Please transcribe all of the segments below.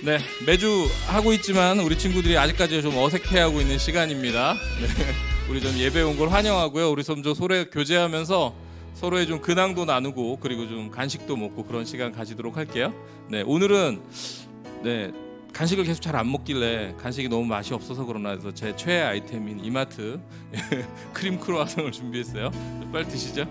네, 매주 하고 있지만 우리 친구들이 아직까지 좀 어색해하고 있는 시간입니다. 네, 우리 좀 예배 온 걸 환영하고요. 우리 좀 소래 교제하면서 서로의 좀 근황도 나누고 그리고 좀 간식도 먹고 그런 시간 가지도록 할게요. 네, 오늘은 간식을 계속 잘 안 먹길래 간식이 너무 맛이 없어서 그러나 해서 제 최애 아이템인 이마트 크림 크루아상을 준비했어요. 빨리 드시죠.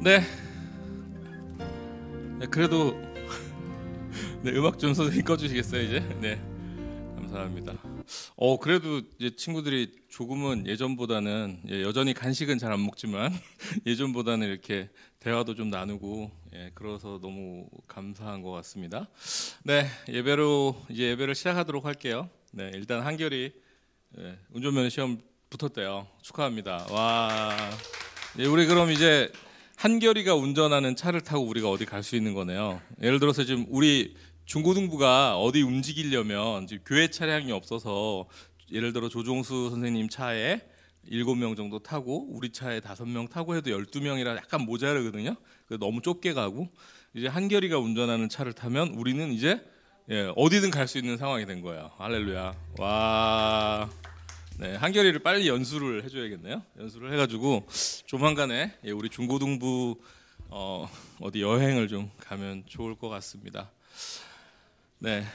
네. 네, 그래도 네, 음악 좀 선생님 꺼주시겠어요 이제? 네, 감사합니다. 그래도 이제 친구들이 조금은 예전보다는 여전히 간식은 잘 안 먹지만 예전보다는 이렇게 대화도 좀 나누고 그래서 너무 감사한 것 같습니다. 네, 예배를 시작하도록 할게요. 네, 일단 한결이 운전면허 시험 붙었대요. 축하합니다. 와, 우리 그럼 이제 한결이가 운전하는 차를 타고 우리가 어디 갈 수 있는 거네요. 예를 들어서 지금 우리 중고등부가 어디 움직이려면 지금 교회 차량이 없어서 예를 들어 조종수 선생님 차에 7명 정도 타고 우리 차에 5명 타고 해도 12명이라 약간 모자르거든요. 너무 좁게 가고 이제 한결이가 운전하는 차를 타면 우리는 이제 어디든 갈 수 있는 상황이 된 거예요. 할렐루야. 와. 네, 한결이를 빨리 연수를 해줘야겠네요. 연수를 해가지고 조만간에 우리 중고등부 어디 여행을 좀 가면 좋을 것 같습니다. 네,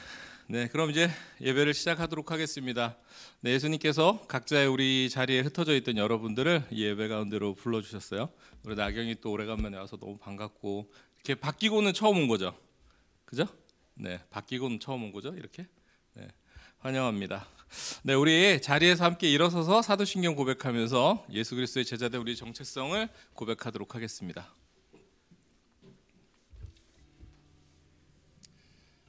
그럼 이제 예배를 시작하도록 하겠습니다. 네, 예수님께서 각자의 우리 자리에 흩어져 있던 여러분들을 이 예배 가운데로 불러주셨어요. 우리 나경이 또 오래간만에 와서 너무 반갑고 이렇게 바뀌고는 처음 온 거죠, 그죠? 네, 바뀌고는 처음 온 거죠, 이렇게. 네, 환영합니다. 네, 우리 자리에서 함께 일어서서 사도신경 고백하면서 예수 그리스도의 제자된 우리 정체성을 고백하도록 하겠습니다.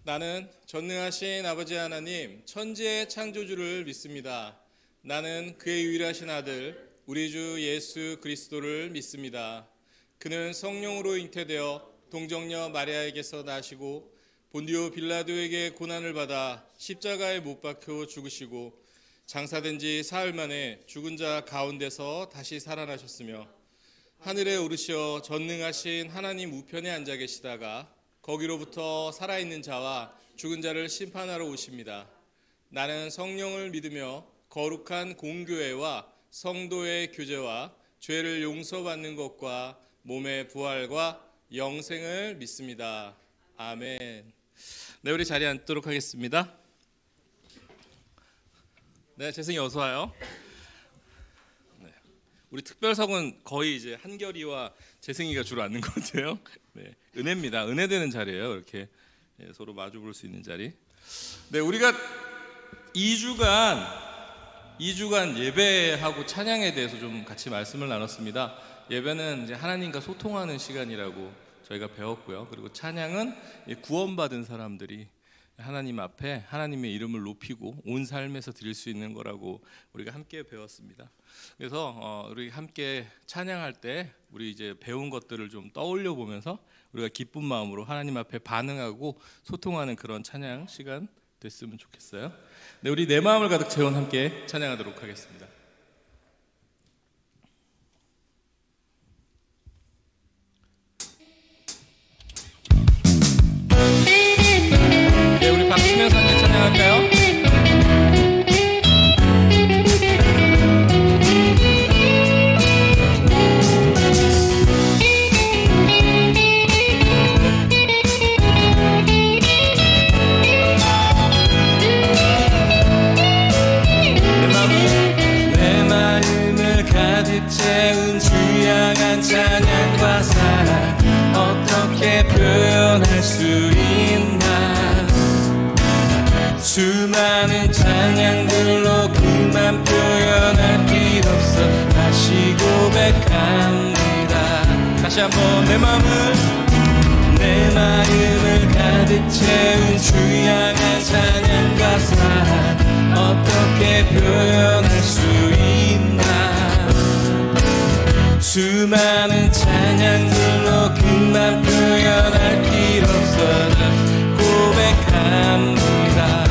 나는 전능하신 아버지 하나님, 천지의 창조주를 믿습니다. 나는 그의 유일하신 아들, 우리 주 예수 그리스도를 믿습니다. 그는 성령으로 잉태되어 동정녀 마리아에게서 나시고 본디오 빌라도에게 고난을 받아 십자가에 못 박혀 죽으시고 장사된 지 사흘 만에 죽은 자 가운데서 다시 살아나셨으며 하늘에 오르시어 전능하신 하나님 우편에 앉아 계시다가 거기로부터 살아있는 자와 죽은 자를 심판하러 오십니다. 나는 성령을 믿으며 거룩한 공교회와 성도의 교제와 죄를 용서받는 것과 몸의 부활과 영생을 믿습니다. 아멘. 네, 우리 자리에 앉도록 하겠습니다. 네, 재승이 어서 와요. 네, 우리 특별석은 거의 이제 한결이와 재승이가 주로 앉는 것 같아요. 네, 은혜입니다. 은혜되는 자리예요. 이렇게 서로 마주 볼 수 있는 자리. 네, 우리가 2주간 예배하고 찬양에 대해서 좀 같이 말씀을 나눴습니다. 예배는 이제 하나님과 소통하는 시간이라고 저희가 배웠고요. 그리고 찬양은 구원받은 사람들이 하나님 앞에 하나님의 이름을 높이고 온 삶에서 드릴 수 있는 거라고 우리가 함께 배웠습니다. 그래서 우리 함께 찬양할 때 우리 이제 배운 것들을 좀 떠올려 보면서 우리가 기쁜 마음으로 하나님 앞에 반응하고 소통하는 그런 찬양 시간 됐으면 좋겠어요. 네, 우리 내 마음을 가득 채운 함께 찬양하도록 하겠습니다. 네, 우리 박수 치면서 함께 찬양할까요? 내 마음을 가득 채운 주양한 찬양과 사랑 어떻게 표현할 수 있나. 수많은 찬양들로 그만 표현할 길 없어 다시 고백합니다. 다시 한번 내 마음을 가득 채운 주양한 찬양과 사랑 어떻게 표현할 수 있나. 수많은 찬양들로 그만 표현할 길 없어 고백합니다.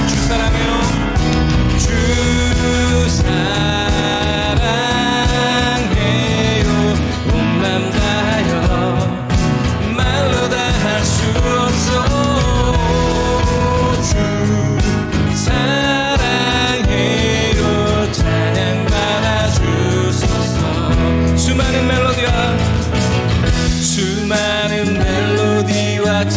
주 사랑해요. 주 사랑해요. 온 맘 다하여 말로 다 할 수 없어. 주 사랑해요. 찬양 받아주소서. 수많은 멜로디와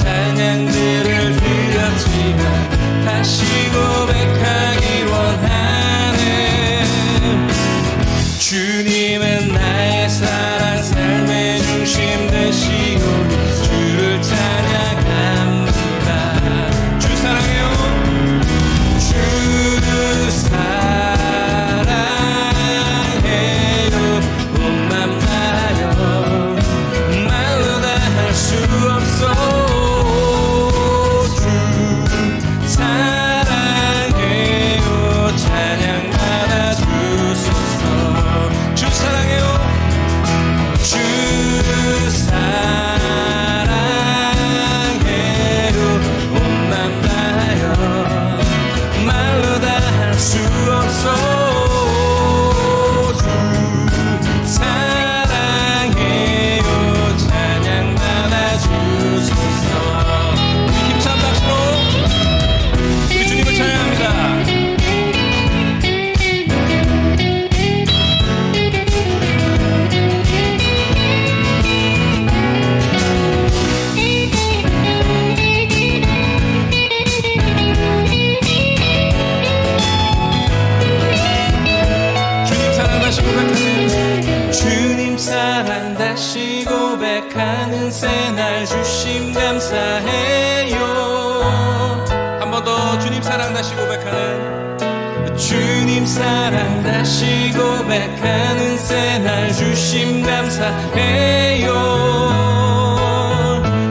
사랑 다시 고백하는 새날 주심 감사해요.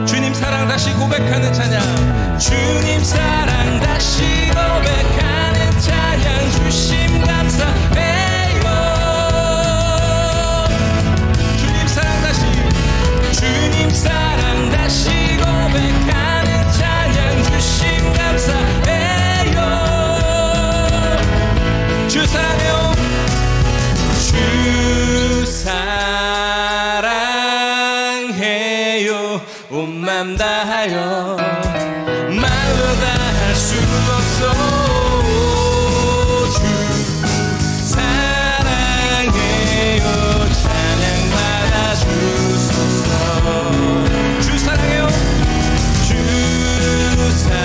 주님 사랑 다시 고백하는 찬양, 주님 사랑 다시 고백하는 찬양 주심 감사해요. 주님 사랑 다시, 주님 사랑 다시 고백하는 찬양 주심 감사해요. 주 사랑해요. 주 사랑해요. 온 맘 다하여 말로 다 할 수 없어. 주 사랑해요. 찬양받아 주소서. 주 사랑해요. 주 사랑해요.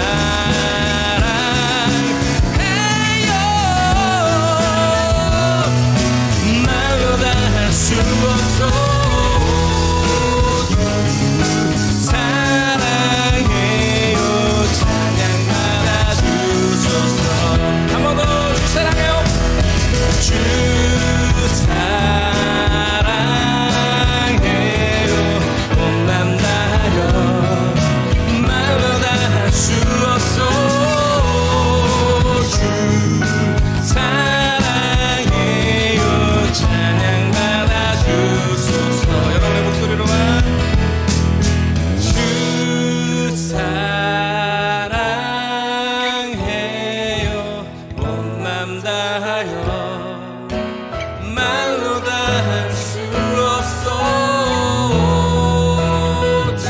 말로 다 할 수 없어. 주 사랑해요. 온 맘 다하여 말로 다 할 수 없어. 주 사랑해요. 찬양받아 주소서. 여러분의 목소리로만 주 사랑해요. 온 맘 다하여 말로 다 할 수 없어. 주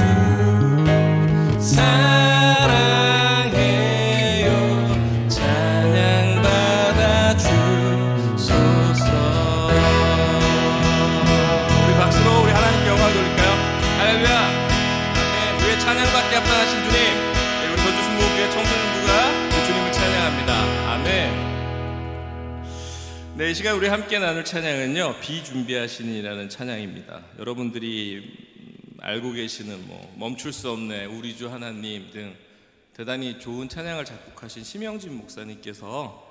사랑해요. 찬양받아 주소서. 우리 박수로 우리 하나님께 영광 돌릴까요? 할렐루야. 아멘. 위에 찬양받게 합당하신 주님, 우리 전주 순복음교회 청소년부가 그 주님을 찬양합니다. 아멘. 네, 이 시간 우리 함께 나눌 찬양은요, 비준비하시니라는 찬양입니다. 여러분들이 알고 계시는 멈출 수 없네, 우리 주 하나님 등 대단히 좋은 찬양을 작곡하신 심영진 목사님께서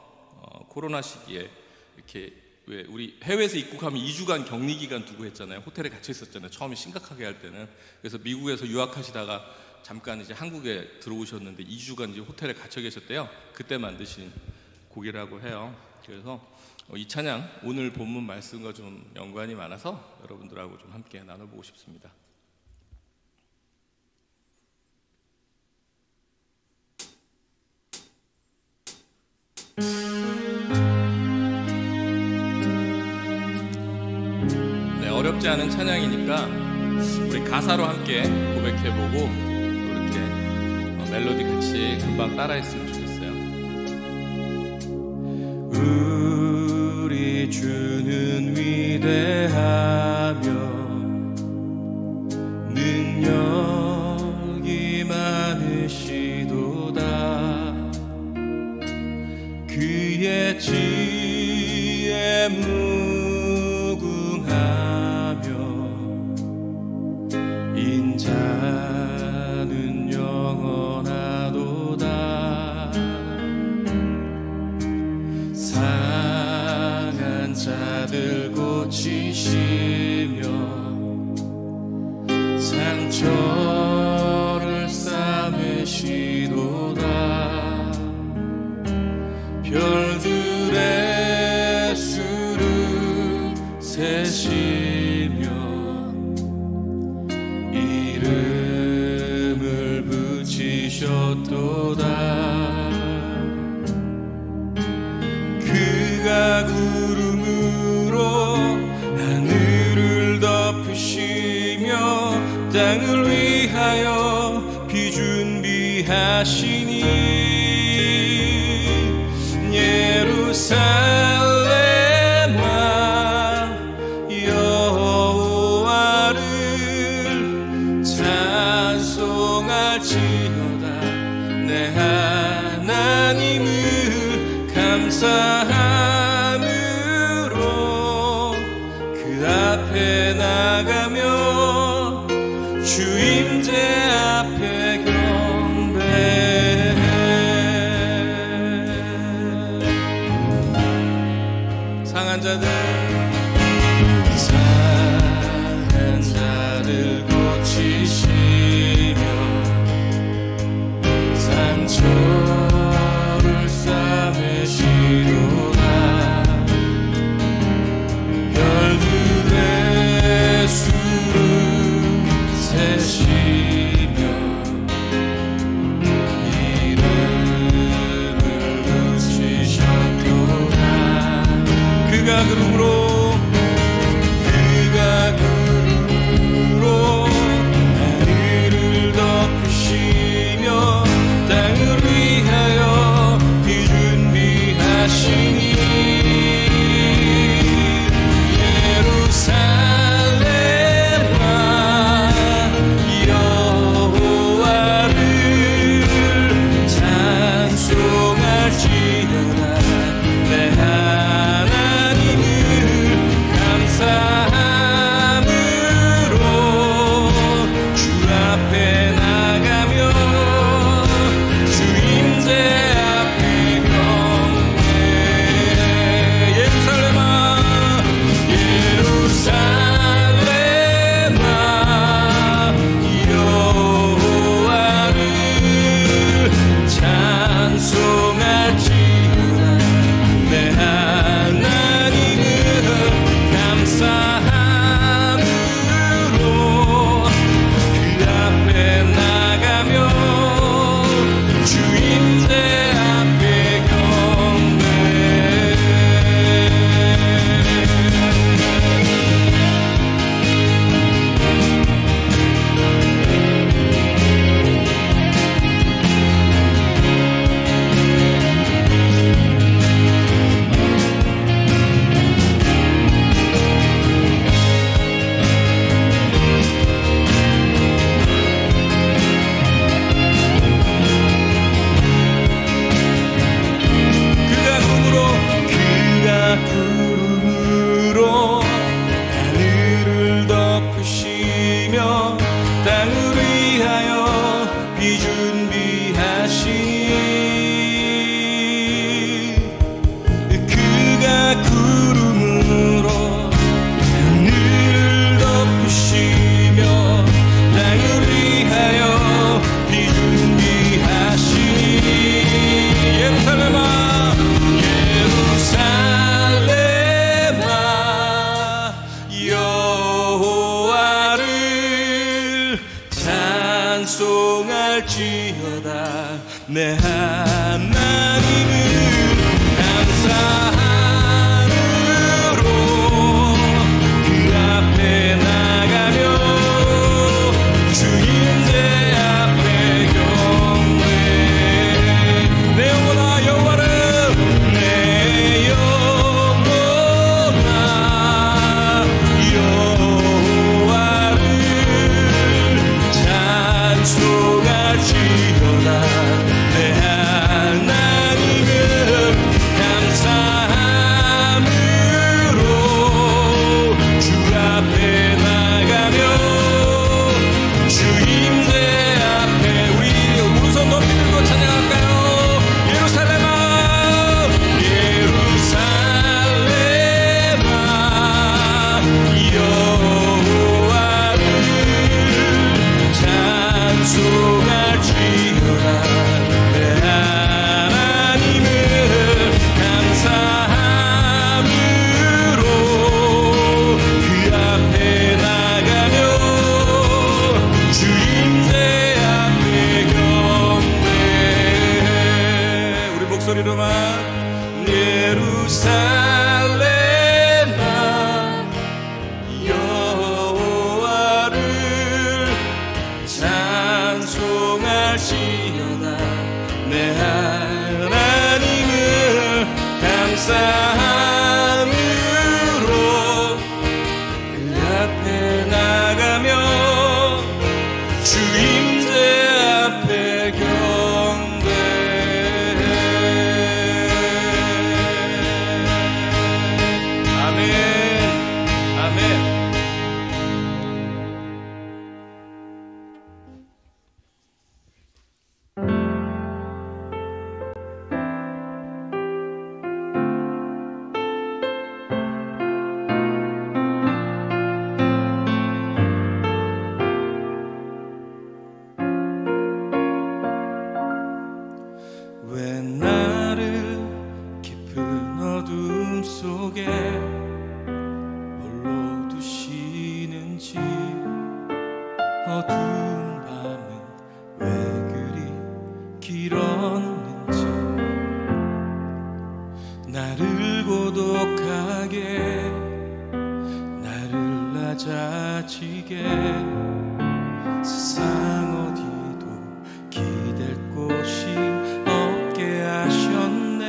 코로나 시기에 이렇게, 왜 우리 해외에서 입국하면 2주간 격리 기간 두고 했잖아요. 호텔에 갇혀 있었잖아요. 처음에 심각하게 할 때는. 그래서 미국에서 유학하시다가 잠깐 이제 한국에 들어오셨는데 2주간 이제 호텔에 갇혀 계셨대요. 그때 만드신 곡이라고 해요. 그래서 이 찬양, 오늘 본문 말씀과 좀 연관이 많아서 여러분들하고 좀 함께 나눠보고 싶습니다. 네, 어렵지 않은 찬양이니까 우리 가사로 함께 고백해보고 또 이렇게 멜로디 같이 금방 따라했으면 좋겠어요. 우리 주는 위대하며 능력이 많으시도다. 그의 지혜 무궁하며 인자는 영원하도다. 상한 자들 고치시며 상처를 싸매시도다. 별들의 수를 세시며 이름을 붙이셨도다. 그가 구름으로 하늘을 덮으시며 땅을 위하여 비준비하시니 예루살렘아 여호와를 찬송할지어다. 내 하나님을 감사함으로 그 앞에 나가며 주 임재 앞에 경배해. 내 하나님을 감사함으로 그 앞에 나가며 주님의 앞에 경배 내 영혼아 여호와를 내 영혼아 여호와를 찬송할지어다 내 하나님을 감사함으로 주 앞에 나가며 주님의 앞에 우리 손 높이 들고 찬양할까요? 예루살렘아 예루살렘아 여호와를 찬송할지어다 내 하나님을 감사함으로 그 앞에 나가며 주님의 앞에 경배 우리 목소리로만 예루살렘아 여호와를 찬송할지어다 내 하나님을 감사함으로 그 앞에 나가며 주님의 앞에 경배 아멘 아멘 왜 나를 깊은 어둠 속에 홀로 두시는지 어두운 밤은 왜 그리 길었는지 나를 고독하게 나를 낮아지게 세상 어디도 기댈 곳이 없게 하셨네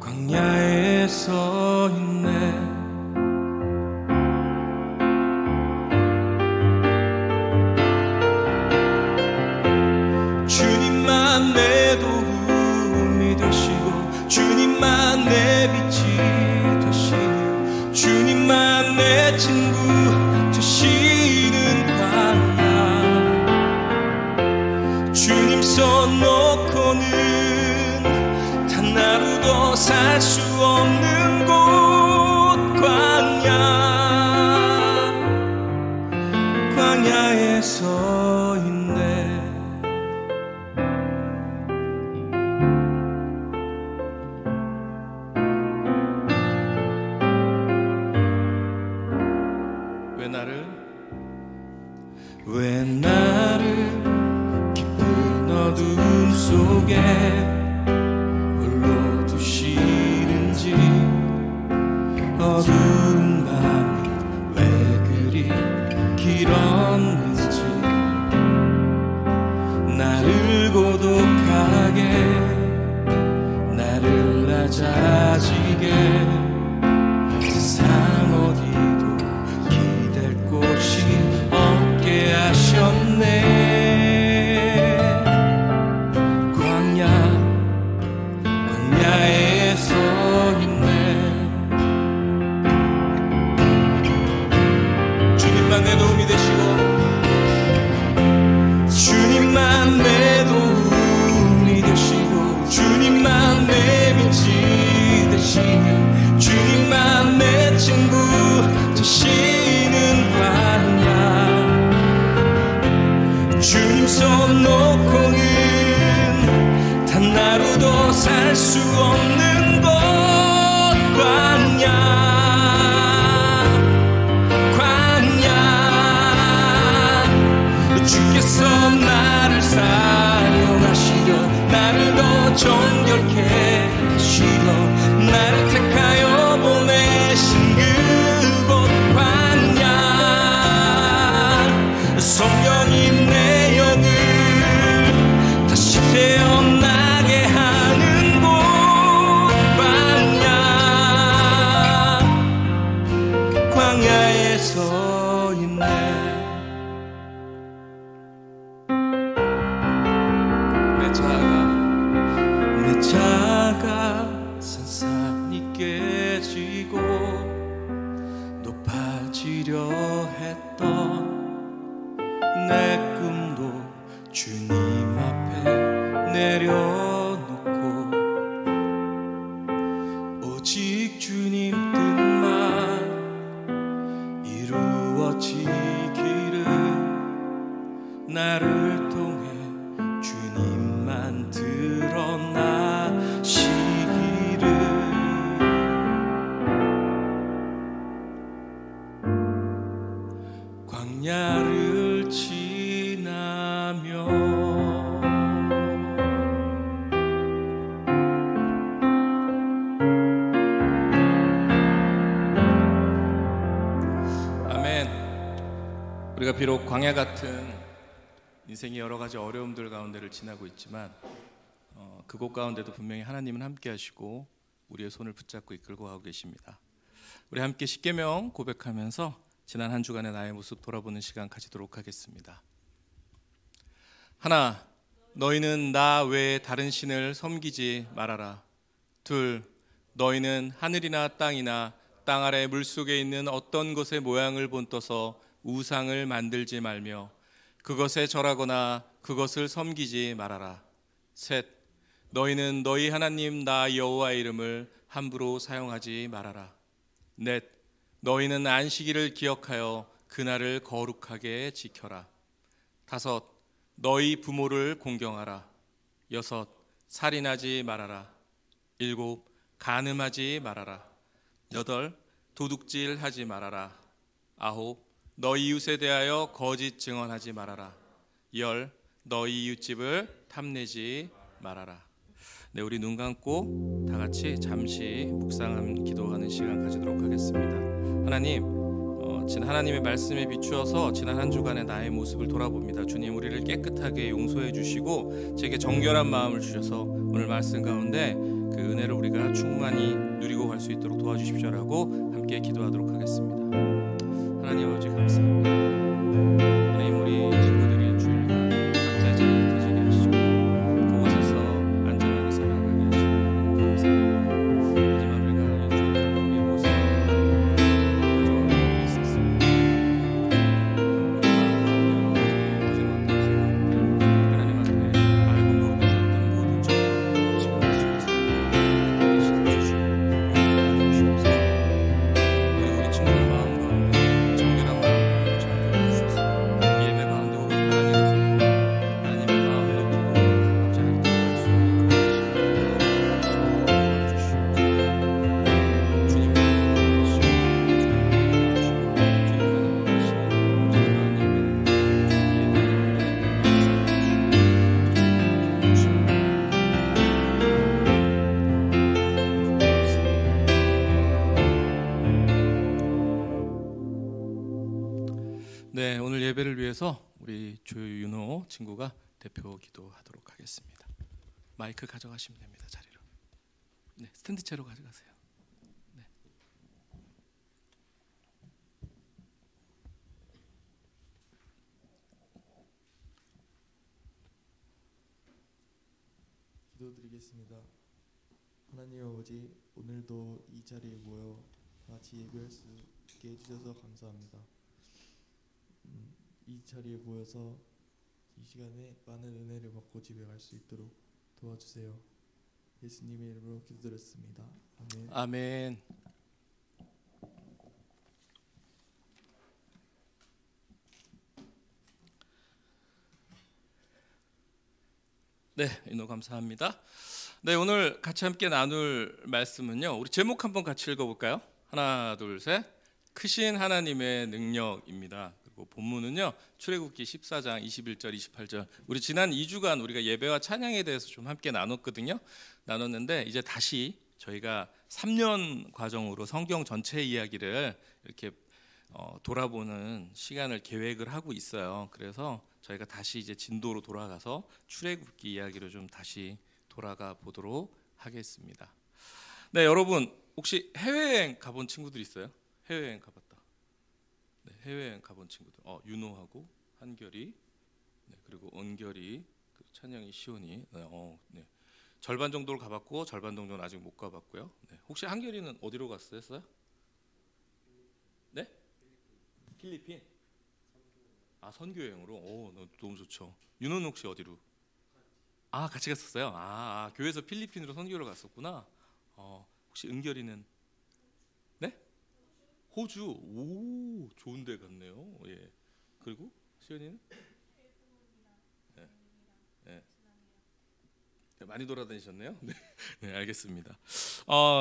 광야에 서 있네 주님만 내 도움이 되시고 주님만 내 빛이 되시는 주님만 내 친구 되시는 광야 주님 손 놓고는 단 하루도 살 수 없는 곳 광야에 서 있네 왜 나를 깊은 어둠 속에 홀로 두시는지 어두운 밤이 왜 그리 길었는지 나를 고독하게 나를 낮아지게 세상 어디도 기댈 곳이 없게 하셨네 광야에 서 있네 주님만 내 도움이 되시고 주님만 내 도움이 되시고 주님만 내 빛이 되시는 주님만 내 친구 되시는 광야 주님 손 놓고는 단 하루도 살 수 없는 곳 광야 주께서 나를 사용하시려 나를 더 정결케 하시려 나를 택하여 보내신 그곳 광야 성령이 내 영을 다시 태어나게 하는 곳 광야에 서 있네. 내 자가 산산이 깨지고 높아지려 했던 내 꿈도 주님 앞에 내려놓고 오직 주님 뜻만 이루어지기를 나를 통해 주님만 드러나시기를 광야를 지나며 아멘. 우리가 비록 광야 같은 인생의 여러 가지 어려움들 가운데를 지나고 있지만 그곳 가운데도 분명히 하나님은 함께 하시고 우리의 손을 붙잡고 이끌고 가고 계십니다. 우리 함께 십계명 고백하면서 지난 한 주간의 나의 모습 돌아보는 시간 가지도록 하겠습니다. 하나, 너희는 나 외에 다른 신을 섬기지 말아라. 둘, 너희는 하늘이나 땅이나 땅 아래 물속에 있는 어떤 것의 모양을 본떠서 우상을 만들지 말며 그것에 절하거나 그것을 섬기지 말아라. 셋, 너희는 너희 하나님 나 여호와의 이름을 함부로 사용하지 말아라. 넷, 너희는 안식일을 기억하여 그날을 거룩하게 지켜라. 다섯, 너희 부모를 공경하라. 여섯, 살인하지 말아라. 일곱, 간음하지 말아라. 여덟, 도둑질하지 말아라. 아홉, 너희 이웃에 대하여 거짓 증언하지 말아라. 열, 너희 이웃집을 탐내지 말아라. 네, 우리 눈 감고 다 같이 잠시 묵상하는 기도하는 시간 가지도록 하겠습니다. 하나님, 지난 하나님의 말씀에 비추어서 지난 한 주간의 나의 모습을 돌아봅니다. 주님, 우리를 깨끗하게 용서해 주시고 제게 정결한 마음을 주셔서 오늘 말씀 가운데 그 은혜를 우리가 충만히 누리고 갈 수 있도록 도와주십시오라고 함께 기도하도록 하겠습니다. 하나님 아버지 감사합니다. 하나님, 우리 친구들이 주일날 각자 자리에 터지게 하시고 그곳에서 안전하게 살아가게 하시고 감사합니다. 하지만 우리가 이 주일날 우리의 모습을 가져가고 있었습니다. 우리 마음 가운데 여러 가지 거짓 같은 생각들 하나님 앞에 알고 모르고 했던 모든 죄 지금 예수 그리스도의 대신 주시고 용서해 주시옵소서. 그리고 우리 친구들 마음 가운데 정결한 마음으로 창조해 주셔서 예배 가운데 오늘 하나님의 마음을 느끼고 갑자기 돌아갈 수 있는 그런 시간을 주시옵소서. 주님과 함께하시고 네, 오늘 예배를 위해서 우리 조윤호 친구가 대표 기도하도록 하겠습니다. 마이크 가져가시면 됩니다. 자리로. 네, 스탠드 채로 가져가세요. 네. 기도드리겠습니다. 하나님 아버지, 오늘도 이 자리에 모여 같이 예배할 수 있게 해주셔서 감사합니다. 이 자리에 모여서 이 시간에 많은 은혜를 받고 집에 갈 수 있도록 도와주세요. 예수님의 이름으로 기도드렸습니다. 아멘. 아멘. 네, 인호 감사합니다. 네, 오늘 같이 함께 나눌 말씀은요, 우리 제목 한번 같이 읽어볼까요? 하나, 둘, 셋. 크신 하나님의 능력입니다. 그리고 본문은요 출애굽기 14장 21절 28절. 우리 지난 2주간 우리가 예배와 찬양에 대해서 좀 함께 나눴는데 이제 다시 저희가 3년 과정으로 성경 전체 이야기를 이렇게 돌아보는 시간을 계획을 하고 있어요. 그래서 저희가 다시 이제 진도로 돌아가서 출애굽기 이야기로 좀 다시 돌아가 보도록 하겠습니다. 네, 여러분 혹시 해외여행 가본 친구들 있어요? 해외여행 가봤다. 네, 해외여행 가본 친구들. 윤호하고 한결이, 네, 그리고 은결이, 찬영이, 시온이. 네. 절반 정도를 가봤고 절반 정도는 아직 못 가봤고요. 네. 혹시 한결이는 어디로 갔어요? 네? 필리핀. 선교 여행으로. 너무 좋죠. 윤호는 혹시 어디로? 같이 갔었어요. 교회에서 필리핀으로 선교를 갔었구나. 혹시 은결이는? 네? 호주. 오, 좋은데 갔네요. 예. 그리고 시연이는? 네. 네. 네, 많이 돌아다니셨네요. 네, 네, 알겠습니다.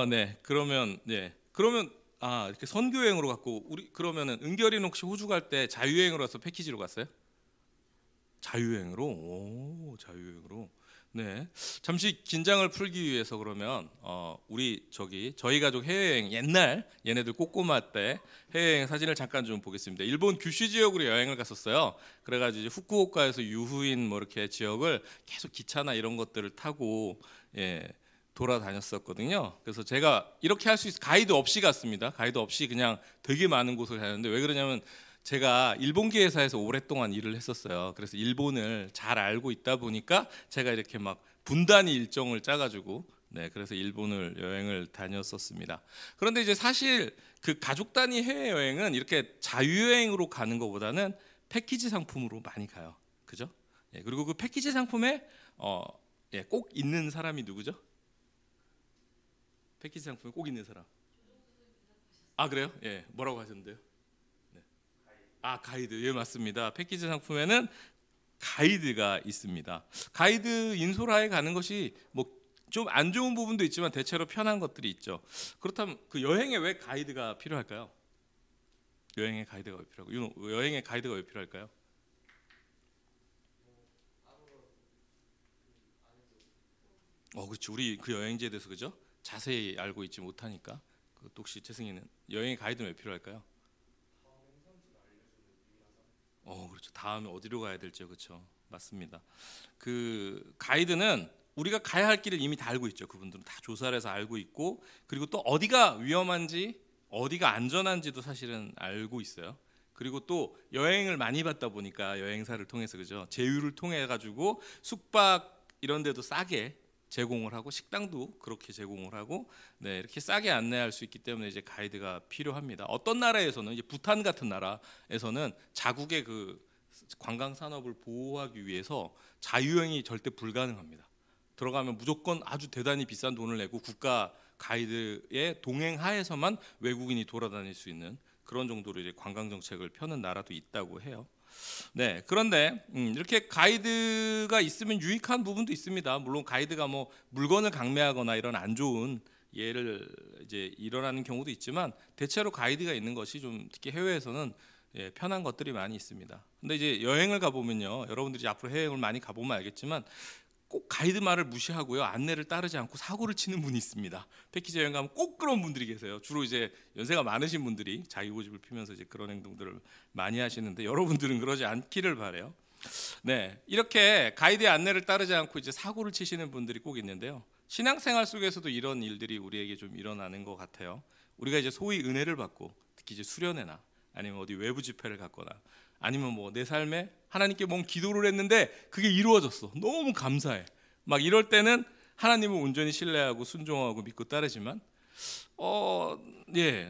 네, 그러면 이렇게 선교 여행으로 갔고 그러면은 은결이는 혹시 호주 갈 때 자유여행으로 가서 패키지로 갔어요? 자유여행으로. 오, 자유여행으로. 네, 잠시 긴장을 풀기 위해서 그러면 저희 가족 해외여행 옛날 얘네들 꼬꼬마 때 해외여행 사진을 잠깐 좀 보겠습니다. 일본 규슈 지역으로 여행을 갔었어요. 그래가지고 이제 후쿠오카에서 유후인 뭐 이렇게 지역을 계속 기차나 이런 것들을 타고 돌아다녔었거든요. 그래서 제가 이렇게 할 수 있어 가이드 없이 갔습니다. 가이드 없이 그냥 되게 많은 곳을 다녔는데 왜 그러냐면 제가 일본기 회사에서 오랫동안 일을 했었어요. 그래서 일본을 잘 알고 있다 보니까 제가 이렇게 막 분단위 일정을 짜가지고 그래서 일본을 여행을 다녔었습니다. 그런데 이제 사실 그 가족 단위 해외 여행은 이렇게 자유여행으로 가는 것보다는 패키지 상품으로 많이 가요. 그죠? 그리고 그 패키지 상품에 꼭 있는 사람이 누구죠? 패키지 상품에 꼭 있는 사람. 그래요? 뭐라고 하셨는데요? 가이드. 예, 맞습니다. 패키지 상품에는 가이드가 있습니다. 가이드 인솔하에 가는 것이 뭐 좀 안 좋은 부분도 있지만 대체로 편한 것들이 있죠. 그렇다면 그 여행에 왜 가이드가 필요할까요? 여행에 가이드가 왜 필요하고 여행에 가이드가 왜 필요할까요? 그렇죠. 우리 그 여행지에 대해서 그죠? 자세히 알고 있지 못하니까. 또 혹시 재승이는 여행에 가이드는 왜 필요할까요? 그렇죠. 다음에 어디로 가야 될지요, 그렇죠. 맞습니다. 그 가이드는 우리가 가야 할 길을 이미 다 알고 있죠. 그분들은 다 조사를 해서 알고 있고, 그리고 또 어디가 위험한지, 어디가 안전한지도 사실은 알고 있어요. 그리고 또 여행을 많이 받다 보니까 여행사를 통해서 그죠. 제휴를 통해 가지고 숙박 이런 데도 싸게 제공을 하고 식당도 그렇게 제공을 하고 이렇게 싸게 안내할 수 있기 때문에 이제 가이드가 필요합니다. 어떤 나라에서는 이제 부탄 같은 나라에서는 자국의 그 관광 산업을 보호하기 위해서 자유여행이 절대 불가능합니다. 들어가면 무조건 아주 대단히 비싼 돈을 내고 국가 가이드의 동행하에서만 외국인이 돌아다닐 수 있는 그런 정도로 이제 관광 정책을 펴는 나라도 있다고 해요. 네, 그런데 이렇게 가이드가 있으면 유익한 부분도 있습니다. 물론 가이드가 뭐 물건을 강매하거나 이런 안 좋은 예를 이제 일어나는 경우도 있지만 대체로 가이드가 있는 것이 좀 특히 해외에서는 편한 것들이 많이 있습니다. 근데 이제 여행을 가보면요, 여러분들이 앞으로 해외여행을 많이 가보면 알겠지만 꼭 가이드 말을 무시하고요, 안내를 따르지 않고 사고를 치는 분이 있습니다. 패키지 여행 가면 꼭 그런 분들이 계세요. 주로 이제 연세가 많으신 분들이 자기 고집을 피면서 이제 그런 행동들을 많이 하시는데 여러분들은 그러지 않기를 바래요. 네, 이렇게 가이드의 안내를 따르지 않고 이제 사고를 치시는 분들이 꼭 있는데요. 신앙생활 속에서도 이런 일들이 우리에게 좀 일어나는 것 같아요. 우리가 이제 소위 은혜를 받고 특히 이제 수련회나 아니면 어디 외부 집회를 갔거나 아니면 뭐 내 삶에 하나님께 뭔 기도를 했는데 그게 이루어졌어. 너무 감사해. 막 이럴 때는 하나님을 온전히 신뢰하고 순종하고 믿고 따르지만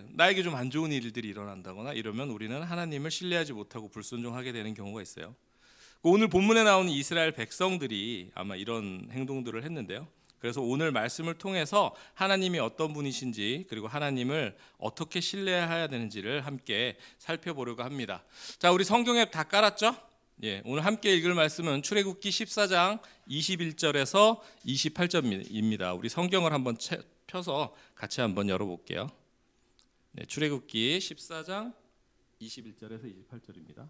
나에게 좀 안 좋은 일들이 일어난다거나 이러면 우리는 하나님을 신뢰하지 못하고 불순종하게 되는 경우가 있어요. 오늘 본문에 나오는 이스라엘 백성들이 아마 이런 행동들을 했는데요. 그래서 오늘 말씀을 통해서 하나님이 어떤 분이신지 그리고 하나님을 어떻게 신뢰해야 되는지를 함께 살펴보려고 합니다. 자, 우리 성경 앱 다 깔았죠? 오늘 함께 읽을 말씀은 출애굽기 14장 21절에서 28절입니다. 우리 성경을 한번 펴서 같이 한번 열어볼게요. 출애굽기 14장 21절에서 28절입니다.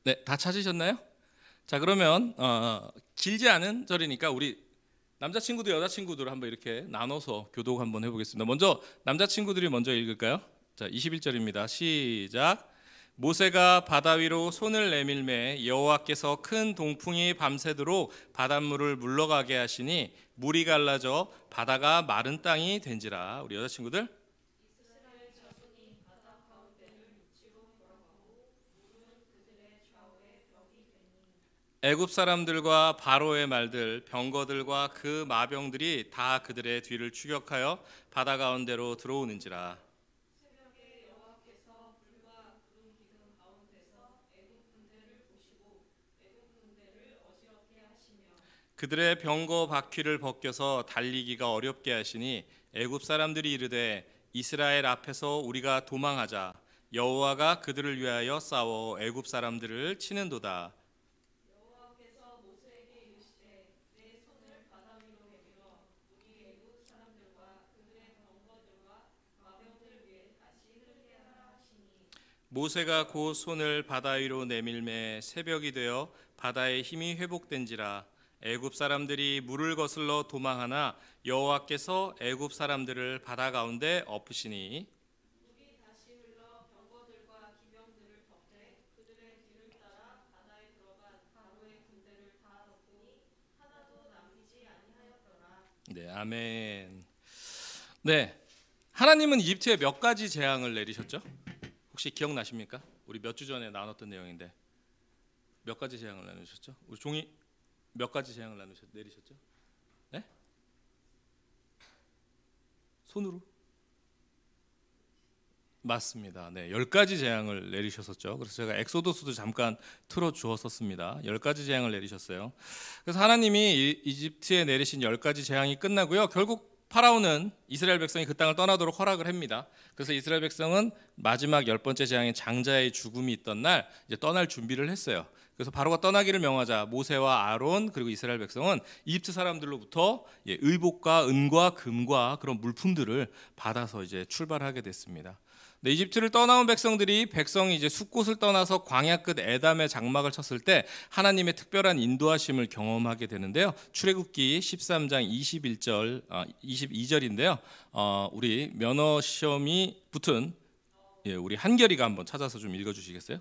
네, 다 찾으셨나요? 자, 그러면 길지 않은 절이니까 우리 남자친구들 여자친구들 한번 이렇게 나눠서 교독 한번 해보겠습니다. 먼저 남자친구들이 먼저 읽을까요? 자, 21절입니다. 시작. 모세가 바다 위로 손을 내밀매 여호와께서 큰 동풍이 밤새도록 바닷물을 물러가게 하시니 물이 갈라져 바다가 마른 땅이 된지라. 우리 여자친구들. 애굽 사람들과 바로의 말들, 병거들과 그 마병들이 다 그들의 뒤를 추격하여 바다 가운데로 들어오는지라. 그들의 병거 바퀴를 벗겨서 달리기가 어렵게 하시니 애굽 사람들이 이르되 이스라엘 앞에서 우리가 도망하자. 여호와가 그들을 위하여 싸워 애굽 사람들을 치는도다. 모세가 곧 손을 바다 위로 내밀매 새벽이 되어 바다의 힘이 회복된지라. 애굽 사람들이 물을 거슬러 도망하나 여호와께서 애굽 사람들을 바다 가운데 엎으시니 네, 아멘. 네, 하나님은 이집트에 몇 가지 재앙을 내리셨죠? 혹시 기억나십니까? 우리 몇 주 전에 나눴던 내용인데 몇 가지 재앙을 나누셨죠? 우리 종이 몇 가지 재앙을 내리셨죠? 네? 손으로? 맞습니다. 네, 10가지 재앙을 내리셨었죠. 그래서 제가 엑소도스도 잠깐 틀어 주었었습니다. 10가지 재앙을 내리셨어요. 그래서 하나님이 이집트에 내리신 10가지 재앙이 끝나고요. 결국 파라오는 이스라엘 백성이 그 땅을 떠나도록 허락을 합니다. 그래서 이스라엘 백성은 마지막 10번째 재앙인 장자의 죽음이 있던 날 이제 떠날 준비를 했어요. 그래서 바로가 떠나기를 명하자 모세와 아론 그리고 이스라엘 백성은 이집트 사람들로부터 의복과 은과 금과 그런 물품들을 받아서 이제 출발하게 됐습니다. 네, 이집트를 떠나온 백성이 이제 숲곳을 떠나서 광야 끝 에담의 장막을 쳤을 때 하나님의 특별한 인도하심을 경험하게 되는데요. 출애굽기 13장 22절인데요. 우리 면허 시험이 붙은 우리 한결이가 한번 찾아서 좀 읽어주시겠어요?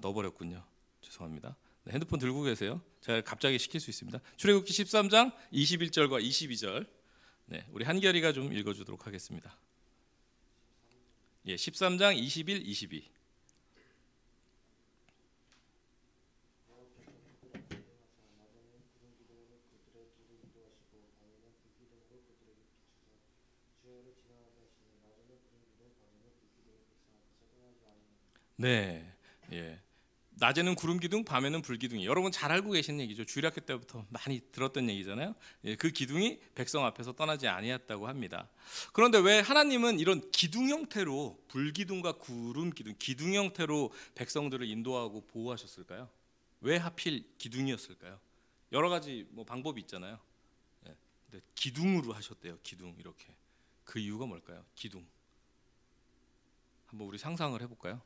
넣어버렸군요. 죄송합니다. 네, 핸드폰 들고 계세요. 제가 갑자기 시킬 수 있습니다. 출애굽기 13장 21절과 22절. 네, 우리 한결이가 좀 읽어주도록 하겠습니다. 13장 21, 22. 네, 낮에는 구름 기둥, 밤에는 불 기둥이. 여러분 잘 알고 계신 얘기죠. 주일학교 때부터 많이 들었던 얘기잖아요. 그 기둥이 백성 앞에서 떠나지 아니었다고 합니다. 그런데 왜 하나님은 이런 기둥 형태로 불 기둥과 구름 기둥, 기둥 형태로 백성들을 인도하고 보호하셨을까요? 왜 하필 기둥이었을까요? 여러 가지 방법이 있잖아요. 근데 기둥으로 하셨대요. 기둥 이렇게. 그 이유가 뭘까요? 기둥. 한번 우리 상상을 해볼까요?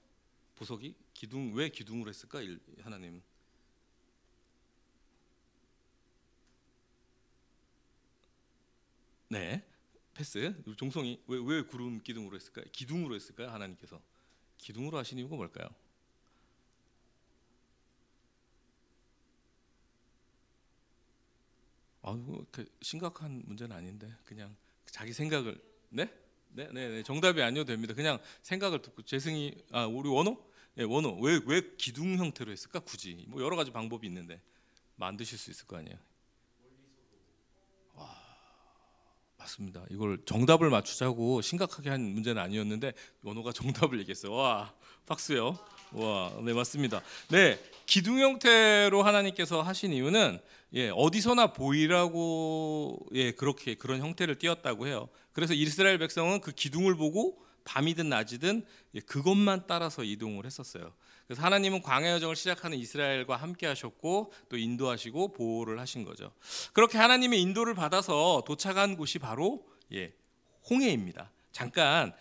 보석이 기둥 왜 기둥으로 했을까? 하나님. 네, 패스. 종성이 왜 구름 기둥으로 했을까요? 기둥으로 했을까요? 하나님께서 기둥으로 하신 이유가 뭘까요? 심각한 문제는 아닌데 그냥 자기 생각을 네, 정답이 아니어도 됩니다. 그냥 생각을 듣고 재승이 우리 원호? 원호 왜 기둥 형태로 했을까? 굳이 여러 가지 방법이 있는데 만드실 수 있을 거 아니에요. 맞습니다. 이걸 정답을 맞추자고 심각하게 한 문제는 아니었는데 원호가 정답을 얘기했어요. 와, 박수요. 와, 네 맞습니다. 네, 기둥 형태로 하나님께서 하신 이유는 어디서나 보이라고 그렇게 그런 형태를 띄었다고 해요. 그래서 이스라엘 백성은 그 기둥을 보고 밤이든 낮이든 그것만 따라서 이동을 했었어요. 그래서 하나님은 광야 여정을 시작하는 이스라엘과 함께 하셨고 또 인도하시고 보호를 하신 거죠. 그렇게 하나님의 인도를 받아서 도착한 곳이 바로 홍해입니다. 잠깐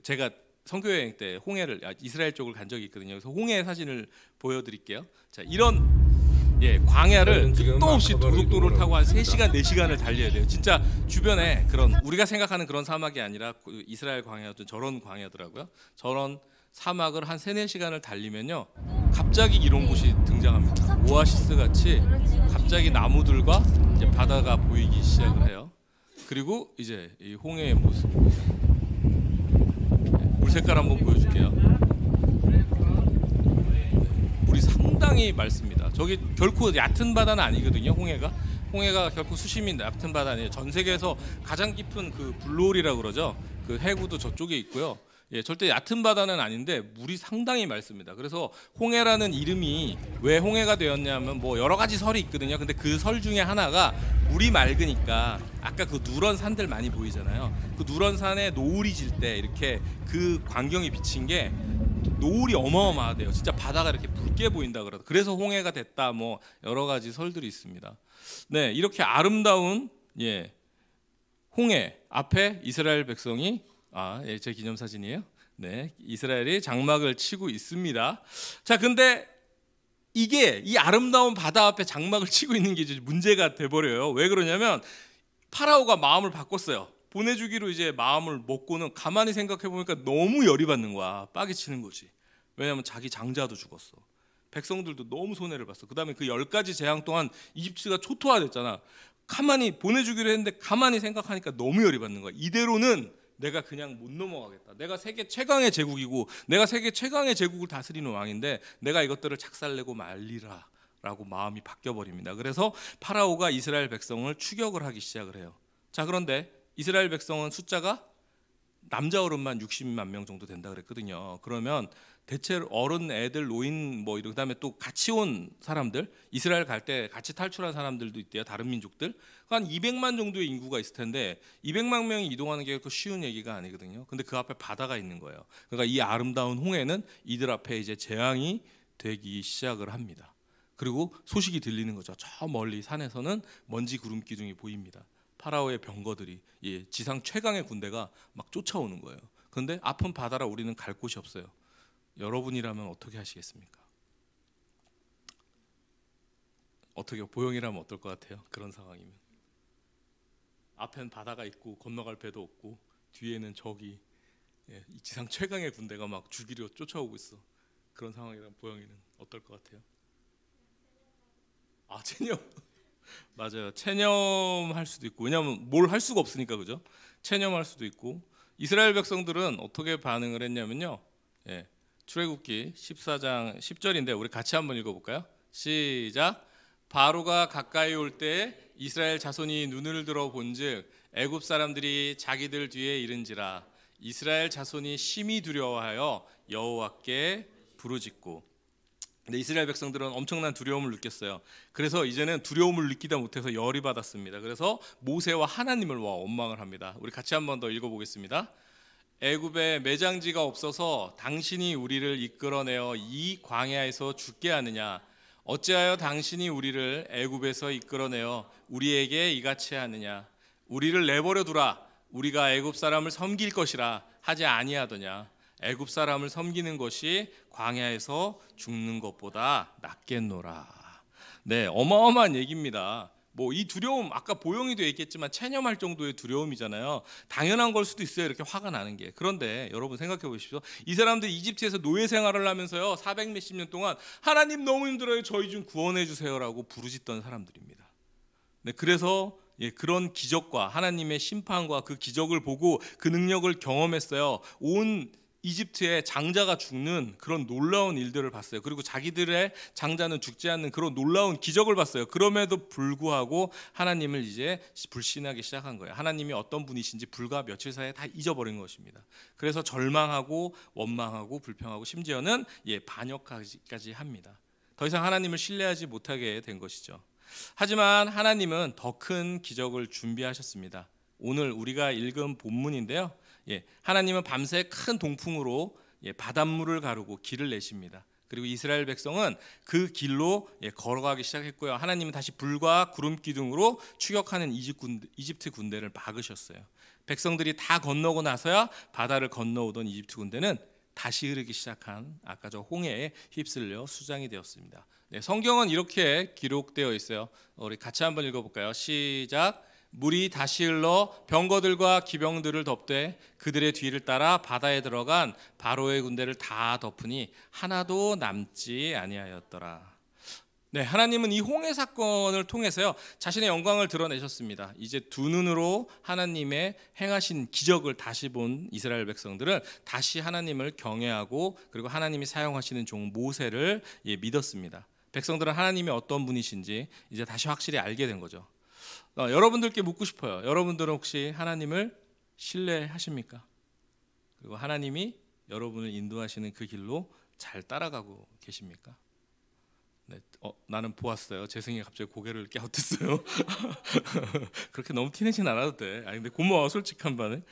제가 선교 여행 때 이스라엘 쪽을 간 적이 있거든요. 그래서 홍해 사진을 보여드릴게요. 자, 이런 광야를 끝도 없이 고속도로를 타고 한 3시간, 4시간을 달려야 돼요. 진짜 주변에 그런 우리가 생각하는 그런 사막이 아니라 이스라엘 광야도 저런 광야더라고요. 저런 사막을 한 3-4시간을 달리면요, 갑자기 이런 곳이 등장합니다. 오아시스 같이 갑자기 나무들과 이제 바다가 보이기 시작을 해요. 그리고 이제 이 홍해의 모습, 물 색깔 한번 보여줄게요. 물이 상당히 맑습니다. 저기 결코 얕은 바다는 아니거든요. 홍해가 결코 수심이 얕은 바다 아니에요. 전 세계에서 가장 깊은 그 블루홀이라고 그러죠. 그 해구도 저쪽에 있고요. 절대 얕은 바다는 아닌데 물이 상당히 맑습니다. 그래서 홍해라는 이름이 왜 홍해가 되었냐면 뭐 여러 가지 설이 있거든요. 근데 그 설 중에 하나가 물이 맑으니까 아까 그 누런 산들 많이 보이잖아요. 그 누런 산에 노을이 질 때 이렇게 그 광경이 비친 게 노을이 어마어마하대요. 진짜 바다가 이렇게 붉게 보인다 그러다. 그래서 홍해가 됐다. 뭐 여러 가지 설들이 있습니다. 네, 이렇게 아름다운 홍해 앞에 이스라엘 백성이 제 기념사진이에요. 네, 이스라엘이 장막을 치고 있습니다. 자, 근데 이게 이 아름다운 바다 앞에 장막을 치고 있는 게 이제 문제가 돼버려요. 왜 그러냐면 파라오가 마음을 바꿨어요. 보내주기로 이제 마음을 먹고는 가만히 생각해 보니까 너무 열이 받는 거야. 빡이 치는 거지. 왜냐하면 자기 장자도 죽었어. 백성들도 너무 손해를 봤어. 그 다음에 그 10가지 재앙 동안 이집트가 초토화됐잖아. 가만히 보내주기로 했는데 가만히 생각하니까 너무 열이 받는 거야. 이대로는 내가 그냥 못 넘어가겠다. 내가 세계 최강의 제국이고 내가 세계 최강의 제국을 다스리는 왕인데 내가 이것들을 작살내고 말리라 라고 마음이 바뀌어버립니다. 그래서 파라오가 이스라엘 백성을 추격을 하기 시작을 해요. 자, 그런데 이스라엘 백성은 숫자가 남자 어른만 60만 명 정도 된다 그랬거든요. 그러면 대체 어른, 애들, 노인 뭐 이런, 그다음에 또 같이 온 사람들, 이스라엘 갈 때 같이 탈출한 사람들도 있대요. 다른 민족들. 한 200만 정도의 인구가 있을 텐데 200만 명이 이동하는 게 그 쉬운 얘기가 아니거든요. 근데 그 앞에 바다가 있는 거예요. 그러니까 이 아름다운 홍해는 이들 앞에 이제 재앙이 되기 시작을 합니다. 그리고 소식이 들리는 거죠. 저 멀리 산에서는 먼지 구름 기둥이 보입니다. 파라오의 병거들이 지상 최강의 군대가 막 쫓아오는 거예요. 그런데 아픈 바다라 우리는 갈 곳이 없어요. 여러분이라면 어떻게 하시겠습니까? 어떻게 보영이라면 어떨 것 같아요? 그런 상황이면 앞엔 바다가 있고 건너갈 배도 없고 뒤에는 적이 이 지상 최강의 군대가 막 죽이려 쫓아오고 있어. 그런 상황이라면 보영이는 어떨 것 같아요? 체념. 맞아요. 체념할 수도 있고, 왜냐하면 뭘 할 수가 없으니까, 그죠? 체념할 수도 있고. 이스라엘 백성들은 어떻게 반응을 했냐면요, 출애굽기 14장 10절인데 우리 같이 한번 읽어볼까요? 시작. 바로가 가까이 올 때 이스라엘 자손이 눈을 들어 본즉 애굽 사람들이 자기들 뒤에 이른지라. 이스라엘 자손이 심히 두려워하여 여호와께 부르짖고. 근데 이스라엘 백성들은 엄청난 두려움을 느꼈어요. 그래서 이제는 두려움을 느끼다 못해서 열이 받았습니다. 그래서 모세와 하나님을 원망을 합니다. 우리 같이 한번 더 읽어보겠습니다. 애굽에 매장지가 없어서 당신이 우리를 이끌어내어 이 광야에서 죽게 하느냐? 어찌하여 당신이 우리를 애굽에서 이끌어내어 우리에게 이같이 하느냐? 우리를 내버려 두라. 우리가 애굽 사람을 섬길 것이라 하지 아니하더냐? 애굽 사람을 섬기는 것이 광야에서 죽는 것보다 낫겠노라. 네, 어마어마한 얘기입니다. 뭐 이 두려움, 아까 보영이도 얘기했지만 체념할 정도의 두려움이잖아요. 당연한 걸 수도 있어요, 이렇게 화가 나는 게. 그런데 여러분 생각해 보십시오. 이 사람들 이집트에서 노예 생활을 하면서요, 400 몇십 년 동안 하나님 너무 힘들어요, 저희 좀 구원해 주세요라고 부르짖던 사람들입니다. 네, 그래서 그런 기적과 하나님의 심판과 그 기적을 보고 그 능력을 경험했어요. 온 이집트의 장자가 죽는 그런 놀라운 일들을 봤어요. 그리고 자기들의 장자는 죽지 않는 그런 놀라운 기적을 봤어요. 그럼에도 불구하고 하나님을 이제 불신하기 시작한 거예요. 하나님이 어떤 분이신지 불과 며칠 사이에 다 잊어버린 것입니다. 그래서 절망하고 원망하고 불평하고 심지어는 반역까지 합니다. 더 이상 하나님을 신뢰하지 못하게 된 것이죠. 하지만 하나님은 더 큰 기적을 준비하셨습니다. 오늘 우리가 읽은 본문인데요, 하나님은 밤새 큰 동풍으로 바닷물을 가르고 길을 내십니다. 그리고 이스라엘 백성은 그 길로 걸어가기 시작했고요. 하나님은 다시 불과 구름 기둥으로 추격하는 이집트 군대를 막으셨어요. 백성들이 다 건너고 나서야 바다를 건너오던 이집트 군대는 다시 흐르기 시작한 아까 저 홍해에 휩쓸려 수장이 되었습니다. 성경은 이렇게 기록되어 있어요. 우리 같이 한번 읽어볼까요? 시작. 물이 다시 흘러 병거들과 기병들을 덮되 그들의 뒤를 따라 바다에 들어간 바로의 군대를 다 덮으니 하나도 남지 아니하였더라. 하나님은 이 홍해 사건을 통해서요 자신의 영광을 드러내셨습니다. 이제 두 눈으로 하나님의 행하신 기적을 다시 본 이스라엘 백성들은 다시 하나님을 경외하고 그리고 하나님이 사용하시는 종 모세를 믿었습니다. 백성들은 하나님이 어떤 분이신지 이제 다시 확실히 알게 된 거죠. 여러분들께 묻고 싶어요. 여러분들은 혹시 하나님을 신뢰하십니까? 그리고 하나님이 여러분을 인도하시는 그 길로 잘 따라가고 계십니까? 나는 보았어요. 재승이 갑자기 고개를 갸웃했어요. 그렇게 너무 티내진 않아도 돼. 근데 고마워, 솔직한 반응.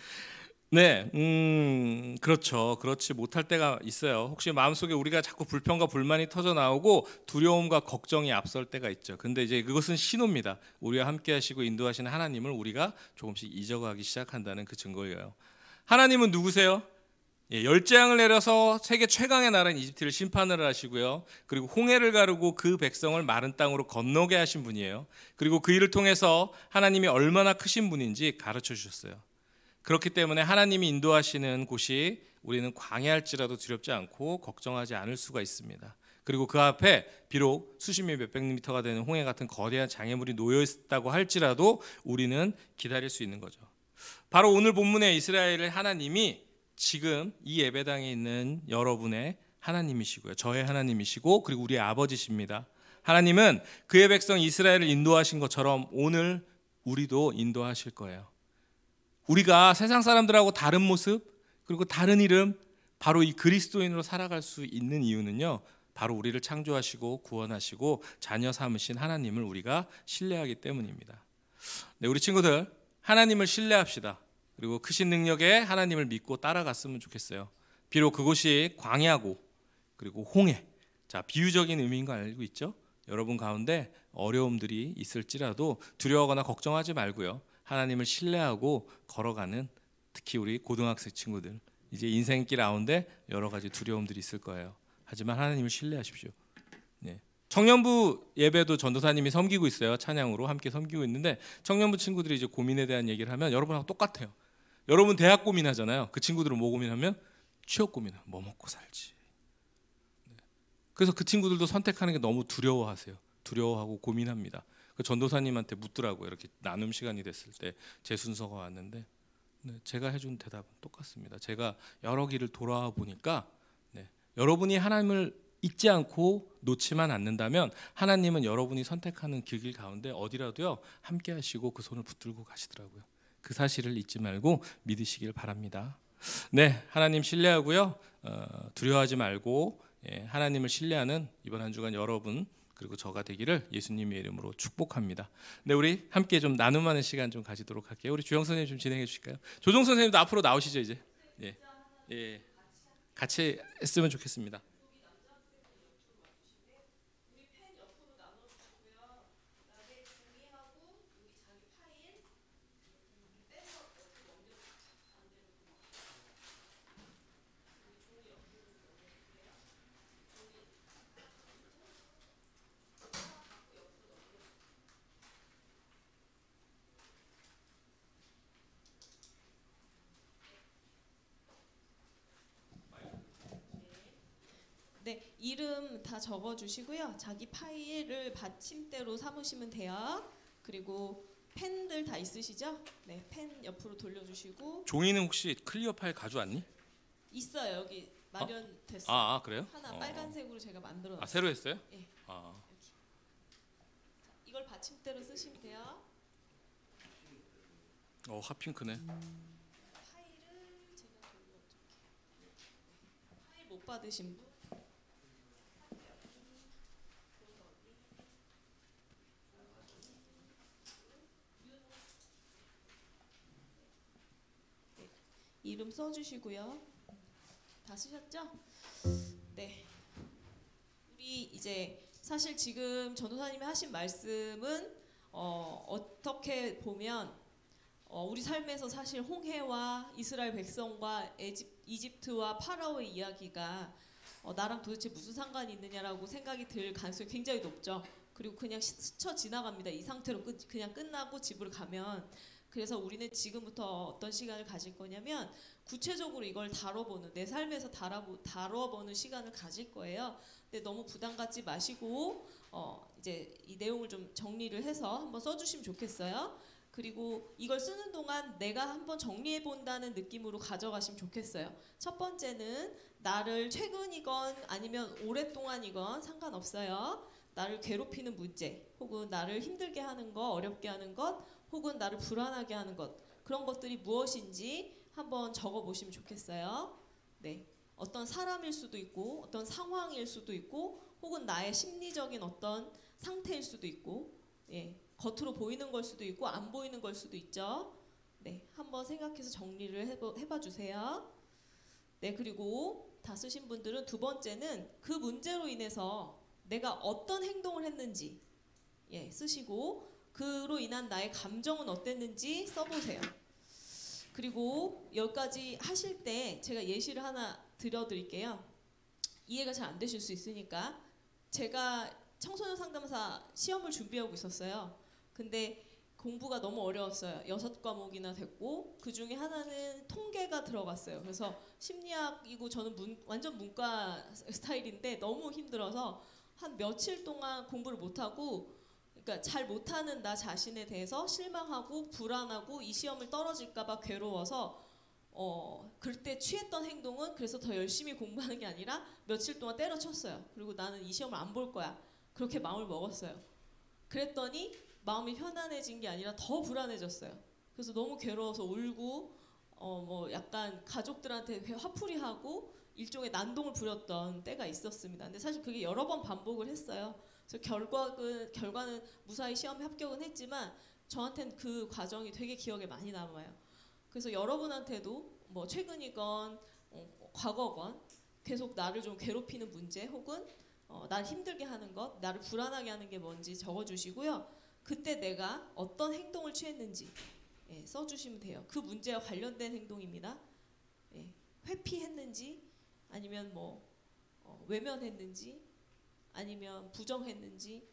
그렇죠. 그렇지 못할 때가 있어요. 혹시 마음속에 우리가 자꾸 불평과 불만이 터져 나오고 두려움과 걱정이 앞설 때가 있죠. 근데 이제 그것은 신호입니다. 우리와 함께 하시고 인도하시는 하나님을 우리가 조금씩 잊어가기 시작한다는 그 증거예요. 하나님은 누구세요? 열재앙을 내려서 세계 최강의 나라인 이집트를 심판을 하시고요. 그리고 홍해를 가르고 그 백성을 마른 땅으로 건너게 하신 분이에요. 그리고 그 일을 통해서 하나님이 얼마나 크신 분인지 가르쳐 주셨어요. 그렇기 때문에 하나님이 인도하시는 곳이 우리는 광야할지라도 두렵지 않고 걱정하지 않을 수가 있습니다. 그리고 그 앞에 비록 수십 미 몇백 미터가 되는 홍해 같은 거대한 장애물이 놓여 있다고 할지라도 우리는 기다릴 수 있는 거죠. 바로 오늘 본문의 이스라엘의 하나님이 지금 이 예배당에 있는 여러분의 하나님이시고요. 저의 하나님이시고 그리고 우리의 아버지십니다. 하나님은 그의 백성 이스라엘을 인도하신 것처럼 오늘 우리도 인도하실 거예요. 우리가 세상 사람들하고 다른 모습 그리고 다른 이름 바로 이 그리스도인으로 살아갈 수 있는 이유는요. 바로 우리를 창조하시고 구원하시고 자녀 삼으신 하나님을 우리가 신뢰하기 때문입니다. 우리 친구들 하나님을 신뢰합시다. 그리고 크신 능력에 하나님을 믿고 따라갔으면 좋겠어요. 비록 그곳이 광야고 그리고 홍해, 자 비유적인 의미인 거 알고 있죠? 여러분 가운데 어려움들이 있을지라도 두려워하거나 걱정하지 말고요. 하나님을 신뢰하고 걸어가는 특히 우리 고등학생 친구들 이제 인생길 가운데 여러 가지 두려움들이 있을 거예요. 하지만 하나님을 신뢰하십시오. 청년부 예배도 전도사님이 섬기고 있어요. 찬양으로 함께 섬기고 있는데 청년부 친구들이 이제 고민에 대한 얘기를 하면 여러분하고 똑같아요. 여러분 대학 고민하잖아요. 그 친구들은 뭐 고민하면 취업 고민해요. 뭐 먹고 살지. 그래서 그 친구들도 선택하는 게 너무 두려워하세요. 두려워하고 고민합니다. 그 전도사님한테 묻더라고요. 이렇게 나눔 시간이 됐을 때 제 순서가 왔는데 제가 해준 대답은 똑같습니다. 제가 여러 길을 돌아와 보니까 여러분이 하나님을 잊지 않고 놓지만 않는다면 하나님은 여러분이 선택하는 그 길 가운데 어디라도요 함께 하시고 그 손을 붙들고 가시더라고요. 그 사실을 잊지 말고 믿으시길 바랍니다. 하나님 신뢰하고요. 두려워하지 말고 하나님을 신뢰하는 이번 한 주간 여러분 그리고 저가 되기를 예수님의 이름으로 축복합니다. 우리 함께 좀 나눔하는 시간 좀 가지도록 할게요. 우리 주영 선생님 좀 진행해 주실까요? 조종 선생님도 앞으로 나오시죠 이제. 같이 했으면 좋겠습니다. 이름 다 적어주시고요. 자기 파일을 받침대로 삼으시면 돼요. 그리고 펜들 다 있으시죠? 펜 옆으로 돌려주시고. 종이는 혹시 클리어 파일 가져왔니? 있어요. 여기 마련됐어요. 아 그래요? 하나 빨간색으로 제가 만들어놨어요. 새로 했어요? 네. 여기. 이걸 받침대로 쓰시면 돼요. 핫핑크네. 파일을 제가 돌려줄게요. 파일 못 받으신 분? 이름 써주시고요. 다 쓰셨죠? 네. 우리 이제 사실 지금 전도사님이 하신 말씀은 어떻게 보면 우리 삶에서 사실 홍해와 이스라엘 백성과 이집트와 파라오의 이야기가 나랑 도대체 무슨 상관이 있느냐라고 생각이 들 가능성이 굉장히 높죠. 그리고 그냥 스쳐 지나갑니다. 이 상태로 그냥 끝나고 집으로 가면. 그래서 우리는 지금부터 어떤 시간을 가질 거냐면 구체적으로 이걸 다뤄보는, 내 삶에서 다뤄보는 시간을 가질 거예요. 근데 너무 부담 갖지 마시고 이제 이 내용을 좀 정리를 해서 한번 써주시면 좋겠어요. 그리고 이걸 쓰는 동안 내가 한번 정리해 본다는 느낌으로 가져가시면 좋겠어요. 첫 번째는 나를 최근이건 아니면 오랫동안이건 상관없어요. 나를 괴롭히는 문제, 혹은 나를 힘들게 하는 것, 어렵게 하는 것, 혹은 나를 불안하게 하는 것, 그런 것들이 무엇인지 한번 적어보시면 좋겠어요. 네, 어떤 사람일 수도 있고 어떤 상황일 수도 있고 혹은 나의 심리적인 어떤 상태일 수도 있고, 예, 겉으로 보이는 걸 수도 있고 안 보이는 걸 수도 있죠. 네, 한번 생각해서 정리를 해봐 주세요. 네, 그리고 다 쓰신 분들은 두 번째는 그 문제로 인해서 내가 어떤 행동을 했는지, 예, 쓰시고 그로 인한 나의 감정은 어땠는지 써보세요. 그리고 여기까지 하실 때 제가 예시를 하나 드려드릴게요. 이해가 잘 안 되실 수 있으니까. 제가 청소년 상담사 시험을 준비하고 있었어요. 근데 공부가 너무 어려웠어요. 6과목이나 됐고 그 중에 하나는 통계가 들어갔어요. 그래서 심리학이고 저는 완전 문과 스타일인데 너무 힘들어서 한 며칠 동안 공부를 못하고, 그러니까 잘 못하는 나 자신에 대해서 실망하고 불안하고 이 시험을 떨어질까봐 괴로워서 그때 취했던 행동은 그래서 더 열심히 공부하는 게 아니라 며칠 동안 때려쳤어요. 그리고 나는 이 시험을 안 볼 거야. 그렇게 마음을 먹었어요. 그랬더니 마음이 편안해진 게 아니라 더 불안해졌어요. 그래서 너무 괴로워서 울고 뭐 약간 가족들한테 화풀이하고 일종의 난동을 부렸던 때가 있었습니다. 근데 사실 그게 여러 번 반복을 했어요. 그래서 결과는 무사히 시험에 합격은 했지만 저한테는 그 과정이 되게 기억에 많이 남아요. 그래서 여러분한테도 뭐 최근이건 과거건 계속 나를 좀 괴롭히는 문제 혹은 나를 힘들게 하는 것, 나를 불안하게 하는 게 뭔지 적어주시고요. 그때 내가 어떤 행동을 취했는지, 예, 써주시면 돼요. 그 문제와 관련된 행동입니다. 예, 회피했는지 아니면 뭐 외면했는지 아니면 부정했는지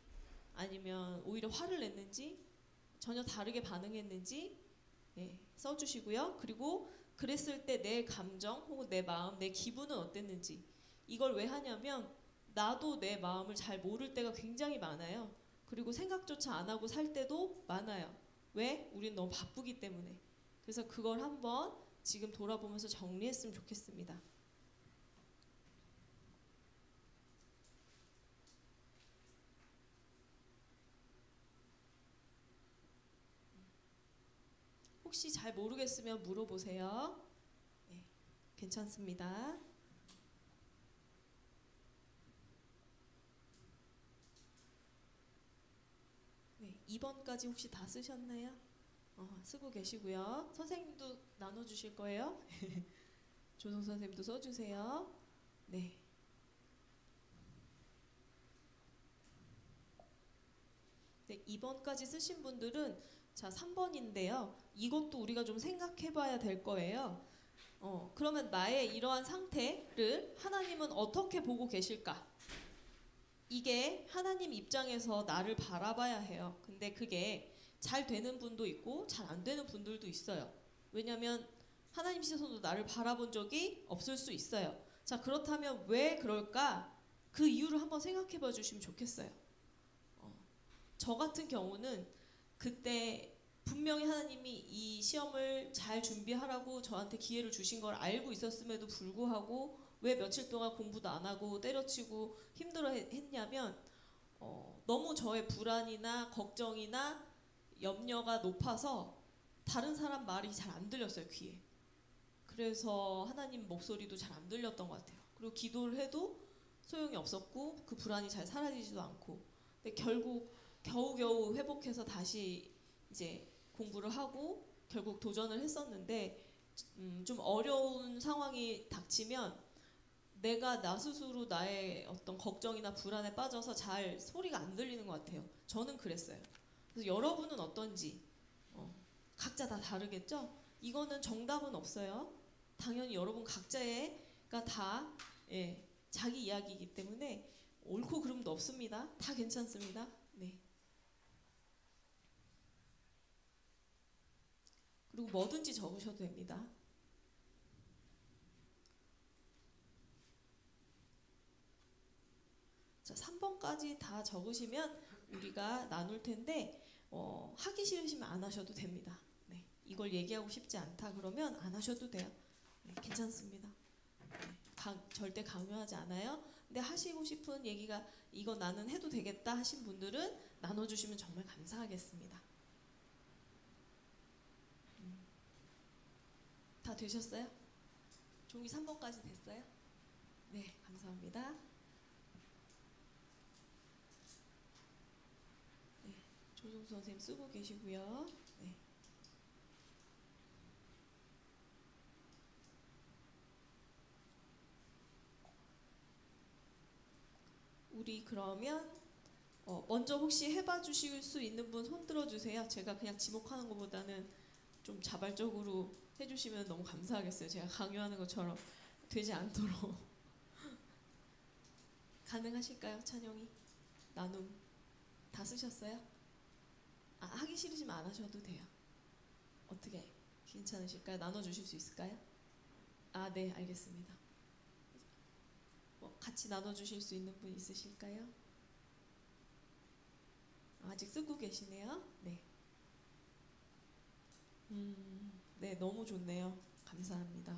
아니면 오히려 화를 냈는지 전혀 다르게 반응했는지, 예, 써주시고요. 그리고 그랬을 때 내 감정 혹은 내 마음, 내 기분은 어땠는지. 이걸 왜 하냐면 나도 내 마음을 잘 모를 때가 굉장히 많아요. 그리고 생각조차 안 하고 살 때도 많아요. 왜? 우린 너무 바쁘기 때문에. 그래서 그걸 한번 지금 돌아보면서 정리했으면 좋겠습니다. 혹시 잘 모르겠으면 물어보세요. 네, 괜찮습니다. 네, 2번까지 혹시 다 쓰셨나요? 쓰고 계시고요. 선생님도 나눠주실 거예요. 조성 선생님도 써주세요. 네. 네, 2번까지 쓰신 분들은 자 3번인데요. 이것도 우리가 좀 생각해봐야 될 거예요. 그러면 나의 이러한 상태를 하나님은 어떻게 보고 계실까? 이게 하나님 입장에서 나를 바라봐야 해요. 근데 그게 잘 되는 분도 있고 잘 안 되는 분들도 있어요. 왜냐하면 하나님 시선도 나를 바라본 적이 없을 수 있어요. 자, 그렇다면 왜 그럴까? 그 이유를 한번 생각해 봐 주시면 좋겠어요. 저 같은 경우는 그때 분명히 하나님이 이 시험을 잘 준비하라고 저한테 기회를 주신 걸 알고 있었음에도 불구하고 왜 며칠 동안 공부도 안 하고 때려치고 힘들어 했냐면 너무 저의 불안이나 걱정이나 염려가 높아서 다른 사람 말이 잘 안 들렸어요, 귀에. 그래서 하나님 목소리도 잘 안 들렸던 것 같아요. 그리고 기도를 해도 소용이 없었고 그 불안이 잘 사라지지도 않고. 근데 결국 겨우겨우 회복해서 다시 이제 공부를 하고 결국 도전을 했었는데 좀 어려운 상황이 닥치면 내가 나 스스로 나의 어떤 걱정이나 불안에 빠져서 잘 소리가 안 들리는 것 같아요. 저는 그랬어요. 그래서 여러분은 어떤지 각자 다 다르겠죠? 이거는 정답은 없어요. 당연히 여러분 각자가 다 자기 이야기이기 때문에 옳고 그름도 없습니다. 다 괜찮습니다. 네. 그리고 뭐든지 적으셔도 됩니다. 자, 3번까지 다 적으시면 우리가 나눌 텐데 하기 싫으시면 안 하셔도 됩니다. 네, 이걸 얘기하고 싶지 않다 그러면 안 하셔도 돼요. 네, 괜찮습니다. 네, 절대 강요하지 않아요. 근데 하시고 싶은 얘기가 이거 나는 해도 되겠다 하신 분들은 나눠주시면 정말 감사하겠습니다. 다 되셨어요? 종이 3번까지 됐어요? 네, 감사합니다. 조종수 선생님 쓰고 계시고요. 네. 우리 그러면 먼저 혹시 해봐 주실 수 있는 분 손 들어주세요. 제가 그냥 지목하는 것보다는 좀 자발적으로 해주시면 너무 감사하겠어요. 제가 강요하는 것처럼 되지 않도록. 가능하실까요? 찬영이? 나눔 다 쓰셨어요? 하기 싫으시면 안 하셔도 돼요. 어떻게 괜찮으실까요? 나눠주실 수 있을까요? 네, 알겠습니다. 같이 나눠주실 수 있는 분 있으실까요? 아직 쓰고 계시네요. 네. 네, 너무 좋네요. 감사합니다.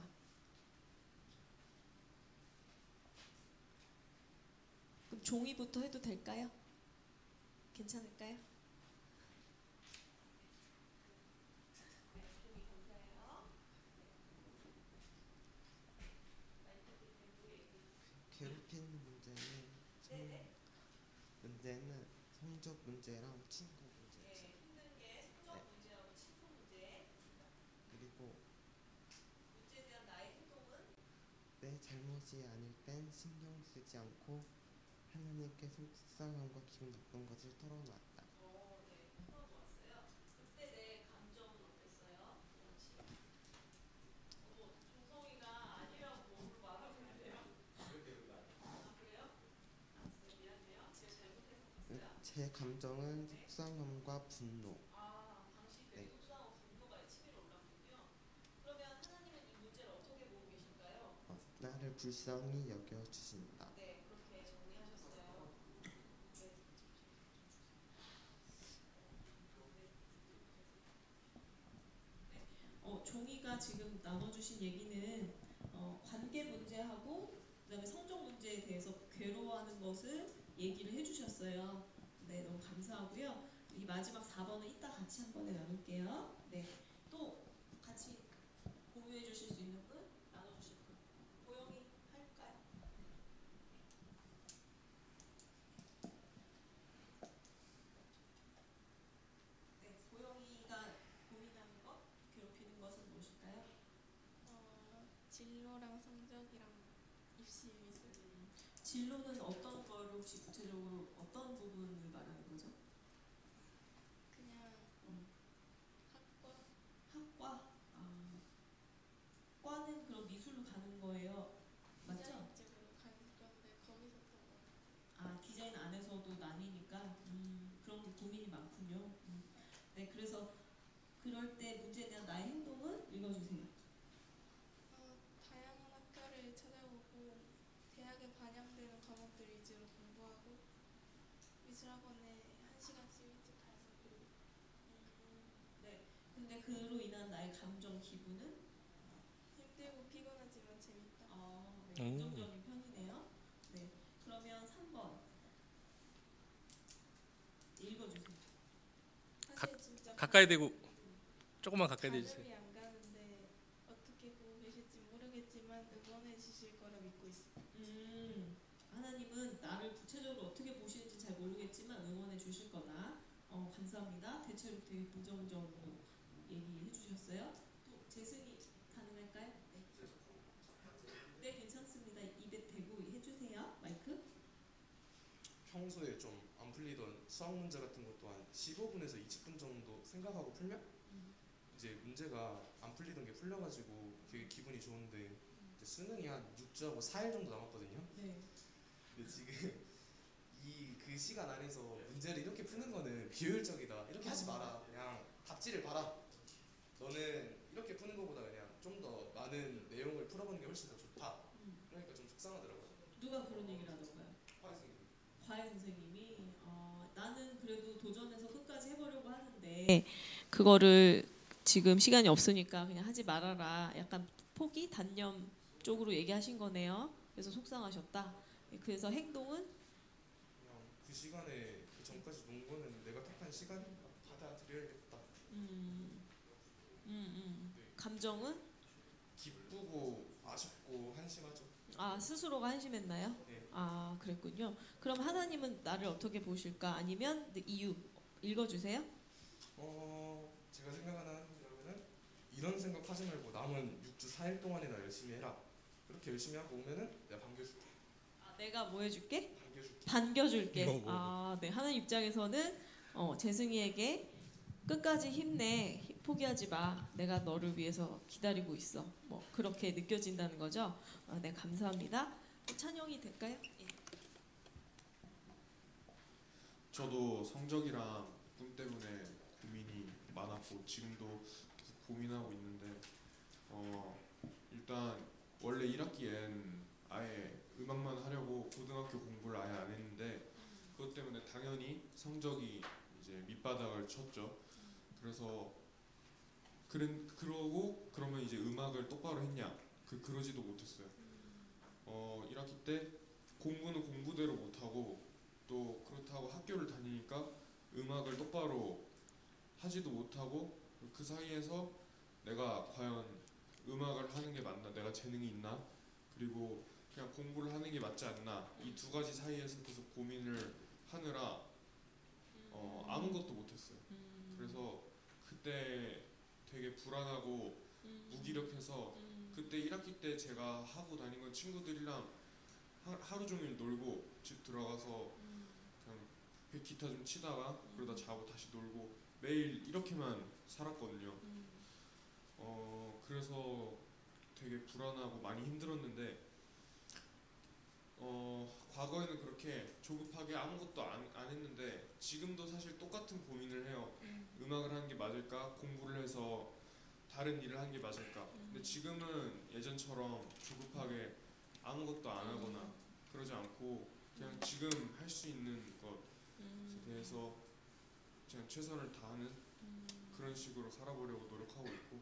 그럼 종이부터 해도 될까요? 괜찮을까요? 괴롭히는 문제는 성적 문제랑 친구 문제. 네, 힘든 게 성적 문제하고 친구 문제. 그리고 문제에 대한 나의 행동은 내 잘못이 아닐 땐 신경 쓰지 않고 하나님께 속상함과 기분 나쁜 것을 털어놨다. 네, 털어놓았어요. 그때 내 감정은 어땠어요? 종성이가 아니라고 말하고 있는데요. 그래요? 알았어요. 미안해요. 제가 잘못했었어요. 제 감정은 속상함과 분노. 당신들이 속상하고 분노가 치밀어 올랐군요. 그러면 하나님은 이 문제를 어떻게 보고 계실까요? 나를 불쌍히 여겨주신다. 네, 그렇게 정리하셨어요. 종이가 지금 나눠주신 얘기는 관계 문제하고 그다음에 성적 문제에 대해서 괴로워하는 것을 얘기를 해주셨어요. 네, 너무 감사하고요. 이 마지막 4번은 이따 같이 한 번에 나눌게요. 네, 또 같이 공유해 주실 수 있는 분, 나눠주실 분. 고영이 할까요? 네, 고영이가 고민하는 것, 괴롭히는 것은 무엇일까요? 진로랑 성적이랑 입시 미술. 진로는 어떤 걸 혹시 구체적으로 어떤 부분을 말하는 거죠? 그냥 학과. 학과? 과는 그럼 미술로 가는 거예요? 맞죠? 디자인 쪽으로 가는 건데 거기서 더 디자인 안에서도 나뉘니까 그런 게 고민이 많군요. 네, 그래서 그럴 때 문제에 대한 나의 행동은 읽어주세요. 다양한 학과를 찾아보고 대학에 반영되는 과목들 위주로 공부하고 미술학원에 1시간씩 일찍 가서 배우고. 네, 근데 그로 인한 나의 감정, 기분은? 힘들고 피곤하지만 재밌다. 네, 긍정적인 편이네요. 네, 그러면 3번 읽어주세요. 사실 진짜 가까이 대고 조금만 가까이 대주세요. 가늠이 안 가는데 어떻게 보고 계실지 모르겠지만 응원해 주실 거라 믿고 있습니다. 하나님은 나를 구체적으로 어떻게 보시는지 잘 모르겠지만 응원해 주실 거다. 감사합니다. 대체로 되게 긍정적으로 얘기해 주셨어요. 또 재승이 가능하세요? 평소에 좀 안 풀리던 수학 문제 같은 것도 한 15분에서 20분 정도 생각하고 풀면 이제 문제가 안 풀리던 게 풀려가지고 되게 기분이 좋은데 이제 수능이 한 6주하고 4일 정도 남았거든요. 네. 근데 지금 그 시간 안에서 문제를 이렇게 푸는 거는 비효율적이다. 이렇게 하지 마라. 그냥 답지를 봐라. 너는 이렇게 푸는 것보다 그냥 좀 더 많은 내용을 풀어보는 게 훨씬 더 좋다. 그러니까 좀 속상하더라고요. 누가 그런 얘기를 하던가요? 화이생님. 과외 선생님이 나는 그래도 도전해서 끝까지 해보려고 하는데 그거를 지금 시간이 없으니까 그냥 하지 말아라. 약간 포기, 단념 쪽으로 얘기하신 거네요. 그래서 속상하셨다. 그래서 행동은 그냥 그 시간에 그 전까지 논 거는 내가 택한 시간이니까 받아들여야겠다. 감정은 기쁘고 아쉽고 한심하죠. 스스로가 한심했나요? 네. 그랬군요. 그럼 하나님은 나를 어떻게 보실까? 아니면 이유 읽어주세요. 제가 생각하는 하나님이라면은 이런 생각 하지 말고 남은 6주 4일 동안이나 열심히 해라. 그렇게 열심히 하고 오면은 내가 반겨줄게. 내가 뭐 해줄게? 반겨줄게. 반겨줄게. 네. 하나님 입장에서는 재승이에게 끝까지 힘내. 포기하지 마. 내가 너를 위해서 기다리고 있어. 뭐 그렇게 느껴진다는 거죠. 네, 감사합니다. 찬영이 될까요? 예. 저도 성적이랑 꿈 때문에 고민이 많았고 지금도 계속 고민하고 있는데 일단 원래 1학기엔 아예 음악만 하려고 고등학교 공부를 아예 안 했는데 그것 때문에 당연히 성적이 이제 밑바닥을 쳤죠. 그래서 그러면 이제 음악을 똑바로 했냐? 그러지도 못했어요. 1학기 때 공부는 공부대로 못하고 또 그렇다고 학교를 다니니까 음악을 똑바로 하지도 못하고 그 사이에서 내가 과연 음악을 하는 게 맞나? 내가 재능이 있나? 그리고 그냥 공부를 하는 게 맞지 않나? 이 두 가지 사이에서 계속 고민을 하느라 아무것도 못했어요. 그래서 그때 되게 불안하고 무기력해서 그때 1학기 때 제가 하고 다닌 건 친구들이랑 하루 종일 놀고 집 들어가서 그냥 기타 좀 치다가 그러다 자고 다시 놀고 매일 이렇게만 살았거든요. 그래서 되게 불안하고 많이 힘들었는데 과거에는 그렇게 조급하게 아무것도 안 했는데 지금도 사실 똑같은 고민을 해요. 음악을 하는 게 맞을까? 공부를 해서 다른 일을 하는 게 맞을까? 근데 지금은 예전처럼 조급하게 아무것도 안 하거나 그러지 않고 그냥 지금 할 수 있는 것에 대해서 그냥 최선을 다하는 그런 식으로 살아보려고 노력하고 있고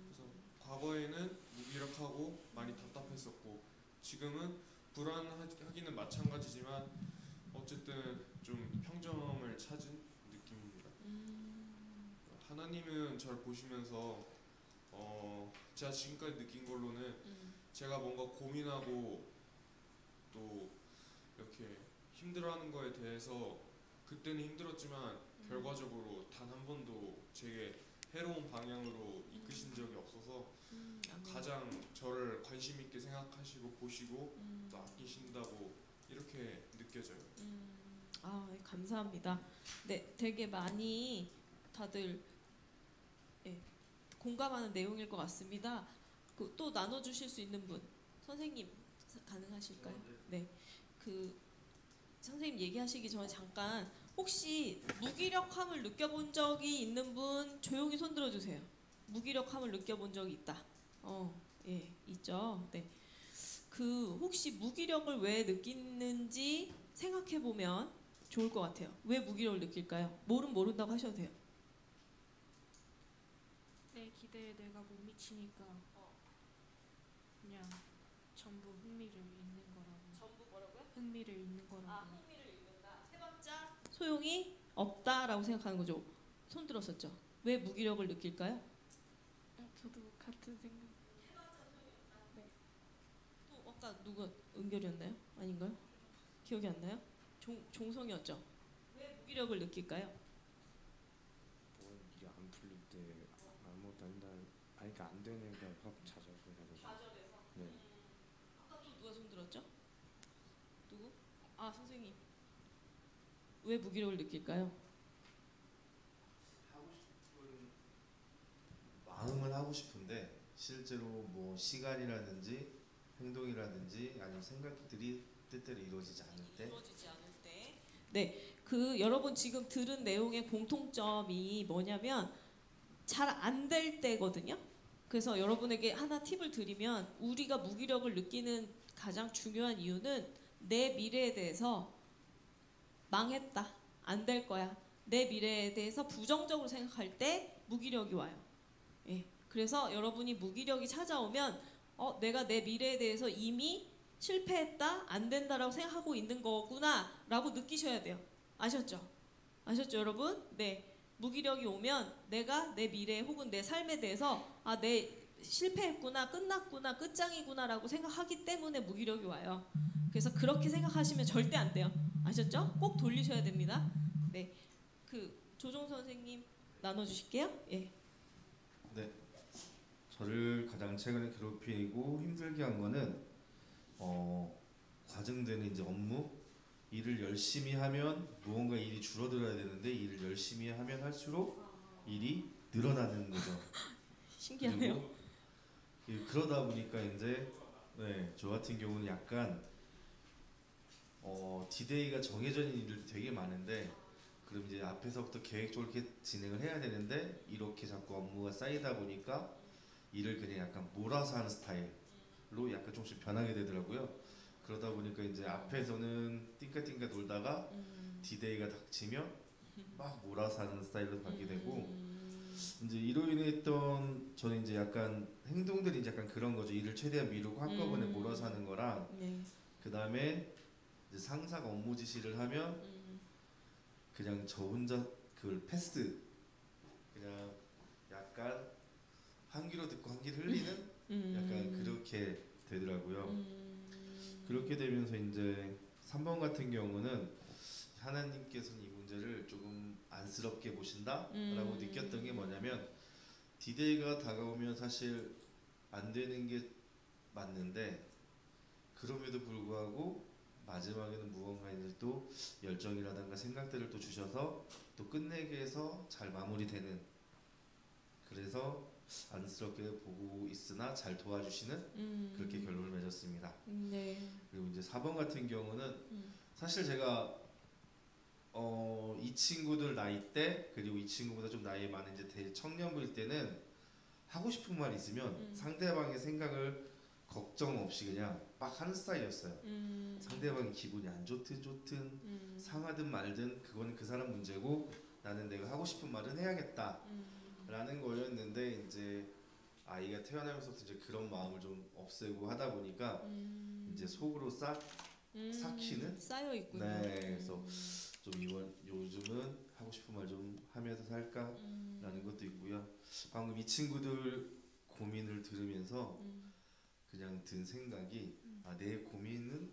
그래서 과거에는 무기력하고 많이 답답했었고 지금은 불안하기는 마찬가지지만 어쨌든 좀 평정을 찾은 느낌입니다. 하나님은 저를 보시면서 제가 지금까지 느낀 걸로는 제가 뭔가 고민하고 또 이렇게 힘들어하는 거에 대해서 그때는 힘들었지만 결과적으로 단 한 번도 제게 해로운 방향으로 이끄신 적이 없어서 가장 저를 관심 있게 생각하시고 보시고 또 아끼신다고 이렇게 느껴져요. 네, 감사합니다. 네, 되게 많이 다들 공감하는 내용일 것 같습니다. 또 나눠주실 수 있는 분, 선생님 가능하실까요? 네, 선생님 얘기하시기 전에 잠깐 혹시 무기력함을 느껴본 적이 있는 분 조용히 손 들어주세요. 무기력함을 느껴본 적이 있다. 예, 있죠. 네, 혹시 무기력을 왜 느끼는지 생각해 보면 좋을 것 같아요. 왜 무기력을 느낄까요? 모른다고 하셔도 돼요. 내 기대에 내가 못 미치니까 그냥 전부 흥미를 잃는 거라고. 전부 뭐라고요? 흥미를 잃는 거라고. 흥미를 잃는다. 해봤자 소용이 없다라고 생각하는 거죠. 손 들었었죠. 왜 무기력을 느낄까요? 저도 같은 생각. 또 아까 누가 은결이었나요? 아닌가요? 기억이 안 나요? 종성이었죠. 왜 무기력을 느낄까요? 일이 안 풀릴 때 아무것도 그러니까 안 되는 게 확 잦아서 좌절해서. 네. 아까 또 누가 손 들었죠? 누구? 선생님. 왜 무기력을 느낄까요? 하고 싶은 마음은 하고 싶은데 실제로 뭐 시간이라든지 행동이라든지 아니면 생각들이 뜻대로 이루어지지 않을 때. 이루어지지 않을 때. 네, 그 여러분 지금 들은 내용의 공통점이 뭐냐면 잘 안 될 때거든요. 그래서 여러분에게 하나 팁을 드리면 우리가 무기력을 느끼는 가장 중요한 이유는 내 미래에 대해서 망했다, 안 될 거야, 내 미래에 대해서 부정적으로 생각할 때 무기력이 와요. 예, 그래서 여러분이 무기력이 찾아오면 내가 내 미래에 대해서 이미 실패했다, 안 된다라고 생각하고 있는 거구나 라고 느끼셔야 돼요. 아셨죠? 아셨죠 여러분? 네. 무기력이 오면 내가 내 미래 혹은 내 삶에 대해서 내 실패했구나, 끝났구나, 끝장이구나 라고 생각하기 때문에 무기력이 와요. 그래서 그렇게 생각하시면 절대 안 돼요. 아셨죠? 꼭 돌리셔야 됩니다. 네. 그 조종 선생님 나눠주실게요. 예. 네. 저를 가장 최근에 괴롭히고 힘들게 한 거는 과증되는 이제 업무, 일을 열심히 하면 무언가 일이 줄어들어야 되는데 일을 열심히 하면 할수록 일이 늘어나는 거죠. 신기하네요. 그러다 보니까 이제 저 같은 경우는 약간 디데이가 정해져 있는 일들이 되게 많은데 그럼 이제 앞에서부터 계획적으로 이렇게 진행을 해야 되는데 이렇게 자꾸 업무가 쌓이다 보니까 일을 그냥 약간 몰아서 하는 스타일로 약간 조금씩 변하게 되더라고요. 그러다 보니까 이제 앞에서는 띵까띵까 놀다가 디데이가 닥치면 막 몰아서 하는 스타일로 가게 되고 이제 이로 인했던 저는 이제 약간 행동들이 이제 약간 그런 거죠. 일을 최대한 미루고 한꺼번에 몰아서 하는 거랑 네. 그 다음에 이제 상사가 업무 지시를 하면 그냥 저 혼자 그걸 패스 그냥 약간 한 귀로 듣고 한 귀로 흘리는 약간 그렇게 되더라고요. 그렇게 되면서 이제 3번 같은 경우는 하나님께서는 이 문제를 조금 안쓰럽게 보신다라고 느꼈던 게 뭐냐면 디데이가 다가오면 사실 안 되는 게 맞는데 그럼에도 불구하고 마지막에는 무언가 이제 또 열정이라든가 생각들을 또 주셔서 또 끝내게 해서 잘 마무리되는 그래서 안쓰럽게 보고 있으나 잘 도와주시는 그렇게 결론을 맺었습니다. 네. 그리고 이제 4번 같은 경우는 사실 제가 이 친구들 나이 때 그리고 이 친구보다 좀 나이 많은 이제 대청년부일 때는 하고 싶은 말 있으면 상대방의 생각을 걱정 없이 그냥 막 하는 스타일이었어요. 상대방이 기분이 안 좋든 상하든 말든 그거는 그 사람 문제고 나는 내가 하고 싶은 말은 해야겠다 라는 거였는데 이제 아이가 태어나면서부터 이제 그런 마음을 좀 없애고 하다 보니까 이제 속으로 삭히는 쌓여 있군요. 네, 그래서 좀 요즘은 하고 싶은 말 좀 하면서 살까라는 것도 있고요. 방금 이 친구들 고민을 들으면서 그냥 든 생각이 내 고민은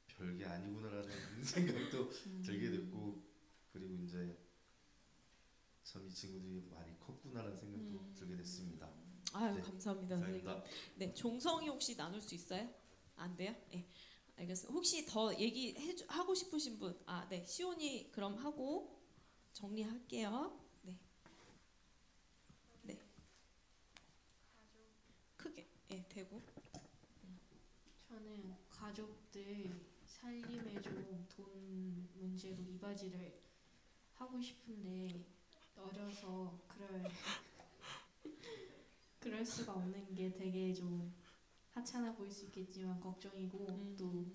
별게 아니구나라는 생각도 들게 됐고 그리고 이제 참 이 친구들이 많이 컸구나라는 생각도 들게 됐습니다. 아유 네, 감사합니다 선생님. 네, 종성이 혹시 나눌 수 있어요? 안 돼요? 네, 알겠습니다. 혹시 더 하고 싶으신 분? 네, 시온이 그럼 하고 정리할게요. 네, 네, 크게 대고. 저는 가족들 살림에 좀 돈 문제로 이바지를 하고 싶은데 어려서 그럴 수가 없는 게 되게 좀 하찮아 보일 수 있겠지만 걱정이고 또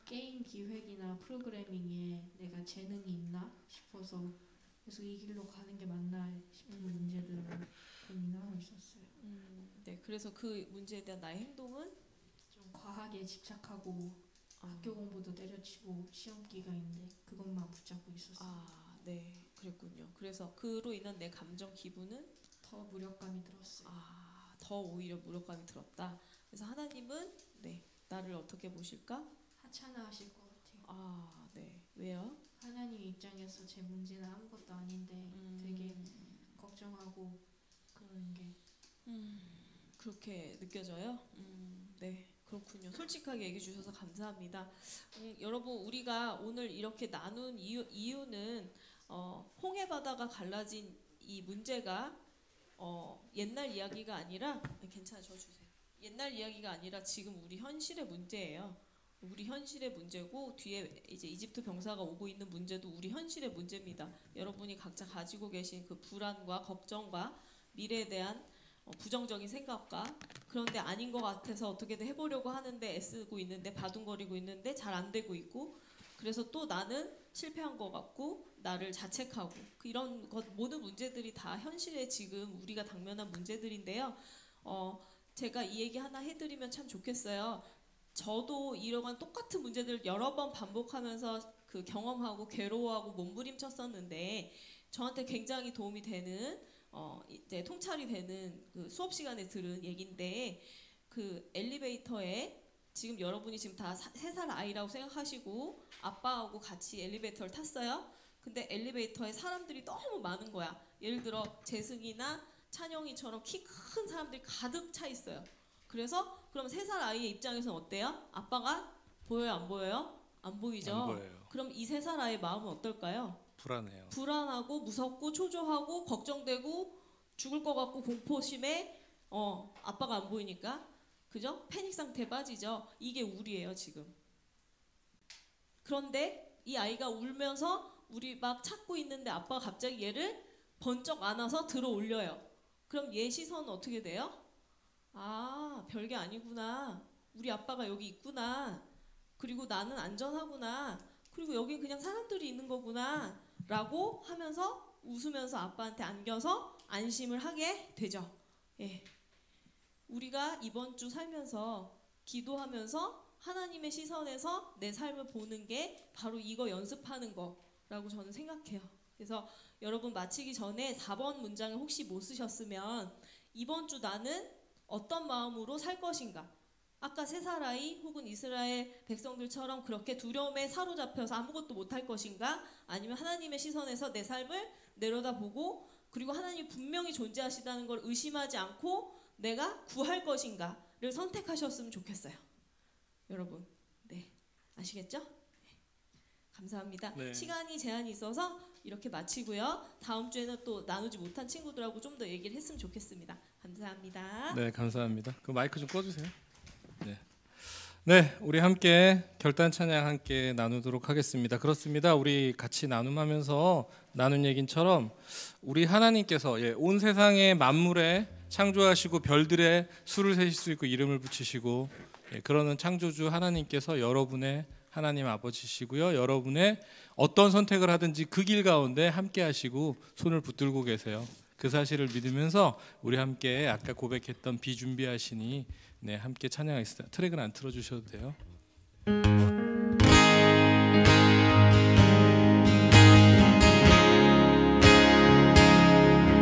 게임 기획이나 프로그래밍에 내가 재능이 있나 싶어서 계속 이 길로 가는 게 맞나 싶은 문제들을 고민하고 있었어요. 네, 그래서 그 문제에 대한 나의 행동은 좀 과하게 집착하고 학교 공부도 때려치고 시험 기간인데 그것만 붙잡고 있었어요. 네, 그랬군요. 그래서 그로 인한 내 감정 기분은 더 무력감이 들었어요. 더 오히려 무력감이 들었다. 그래서 하나님은 나를 어떻게 보실까? 하찮아하실 것 같아요. 네, 왜요? 하나님 입장에서 제 문제는 아무것도 아닌데 되게 걱정하고 그러는 게 그렇게 느껴져요? 네. 그렇군요. 솔직하게 얘기해 주셔서 감사합니다. 여러분 우리가 오늘 이렇게 나눈 이유는 홍해 바다가 갈라진 이 문제가 옛날 이야기가 아니라 괜찮아 저 주세요. 옛날 이야기가 아니라 지금 우리 현실의 문제예요. 우리 현실의 문제고 뒤에 이제 이집트 병사가 오고 있는 문제도 우리 현실의 문제입니다. 여러분이 각자 가지고 계신 그 불안과 걱정과 미래에 대한 부정적인 생각과 그런데 아닌 것 같아서 어떻게든 해보려고 하는데 애쓰고 있는데 바둥거리고 있는데 잘 안 되고 있고 그래서 또 나는 실패한 것 같고 나를 자책하고 이런 것 모든 문제들이 다 현실에 지금 우리가 당면한 문제들인데요. 제가 이 얘기 하나 해드리면 참 좋겠어요. 저도 이러한 똑같은 문제들을 여러 번 반복하면서 그 경험하고 괴로워하고 몸부림쳤었는데 저한테 굉장히 도움이 되는 이제 통찰이 되는 그 수업 시간에 들은 얘기인데 그 엘리베이터에 지금 여러분이 지금 다 3살 아이라고 생각하시고 아빠하고 같이 엘리베이터를 탔어요. 근데 엘리베이터에 사람들이 너무 많은 거야. 예를 들어 재승이나 찬영이처럼 키 큰 사람들이 가득 차 있어요. 그래서 그럼 3살 아이의 입장에서는 어때요? 아빠가 보여요, 안 보여요? 안 보이죠? 안 보여요. 그럼 이 3살 아이의 마음은 어떨까요? 불안해요. 불안하고 무섭고 초조하고 걱정되고 죽을 것 같고 공포심에 아빠가 안 보이니까 그죠? 패닉 상태에 빠지죠. 이게 우리예요 지금. 그런데 이 아이가 울면서 우리 막 찾고 있는데 아빠가 갑자기 얘를 번쩍 안아서 들어 올려요. 그럼 얘 시선은 어떻게 돼요? 아, 별게 아니구나. 우리 아빠가 여기 있구나. 그리고 나는 안전하구나. 그리고 여기 그냥 사람들이 있는 거구나. 라고 하면서 웃으면서 아빠한테 안겨서 안심을 하게 되죠. 예. 우리가 이번 주 살면서 기도하면서 하나님의 시선에서 내 삶을 보는 게 바로 이거 연습하는 거라고 저는 생각해요. 그래서 여러분 마치기 전에 4번 문장을 혹시 못 쓰셨으면 이번 주 나는 어떤 마음으로 살 것인가? 아까 3살 아이 혹은 이스라엘 백성들처럼 그렇게 두려움에 사로잡혀서 아무것도 못할 것인가? 아니면 하나님의 시선에서 내 삶을 내려다보고 그리고 하나님이 분명히 존재하시다는 걸 의심하지 않고 내가 구할 것인가를 선택하셨으면 좋겠어요. 여러분, 네, 아시겠죠? 네. 감사합니다. 네. 시간이 제한이 있어서 이렇게 마치고요. 다음 주에는 또 나누지 못한 친구들하고 좀 더 얘기를 했으면 좋겠습니다. 감사합니다. 네, 감사합니다. 그 마이크 좀 꺼주세요. 네. 네, 우리 함께 결단 찬양 함께 나누도록 하겠습니다. 그렇습니다. 우리 같이 나눔하면서 나눈 얘긴처럼 우리 하나님께서 온 세상의 만물에 창조하시고 별들의 수를 세실 수 있고 이름을 붙이시고 그러는 창조주 하나님께서 여러분의 하나님 아버지시고요. 여러분의 어떤 선택을 하든지 그 길 가운데 함께 하시고 손을 붙들고 계세요. 그 사실을 믿으면서 우리 함께 아까 고백했던 비준비하시니 네, 함께 찬양하겠습니다. 트랙은 안 틀어주셔도 돼요.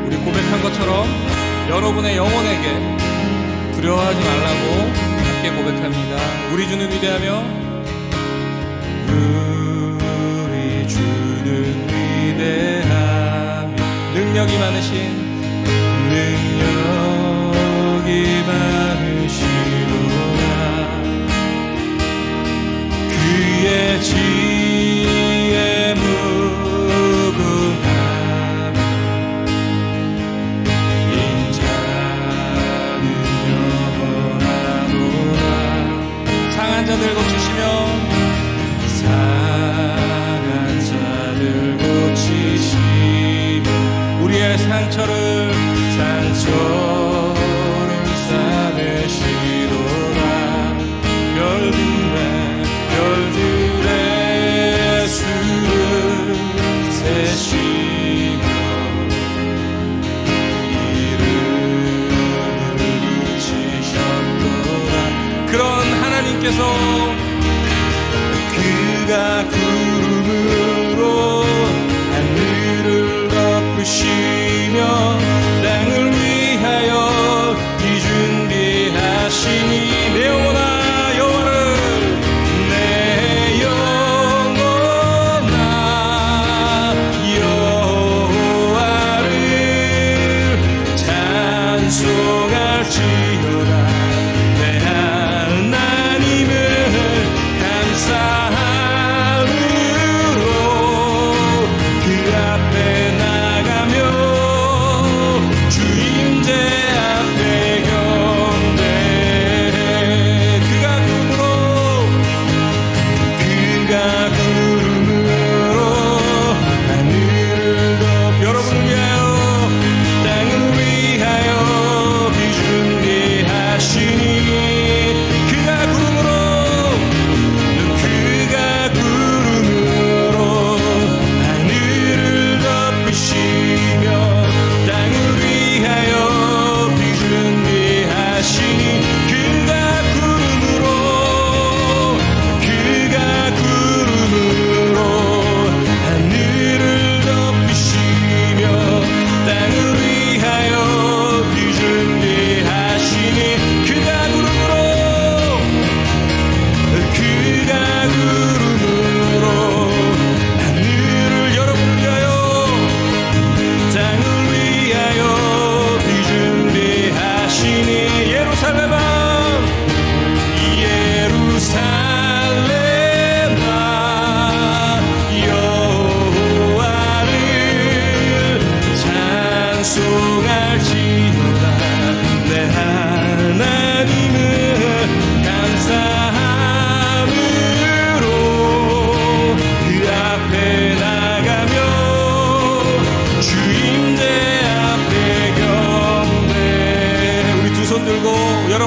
우리 고백한 것처럼 여러분의 영혼에게 두려워하지 말라고 함께 고백합니다. 우리 주는 위대하며 우리 주는 위대하며 능력이 많으신 능력이 많으시도다. 그의 지혜 무궁함 인자는 영원하도다. 상한 자들 고치시며 상한 자들 고치시며 우리의 상처를 싸매시도다. 별들의 수를 세시며 이름을 붙이셨도다. 그런 하나님께서 그가 구름으로 하늘을 덮으시며 땅을 위하여 비준비하시니 내 영혼아 여호와를 내 영혼아 여호와를 찬송할지어다. 내 하나님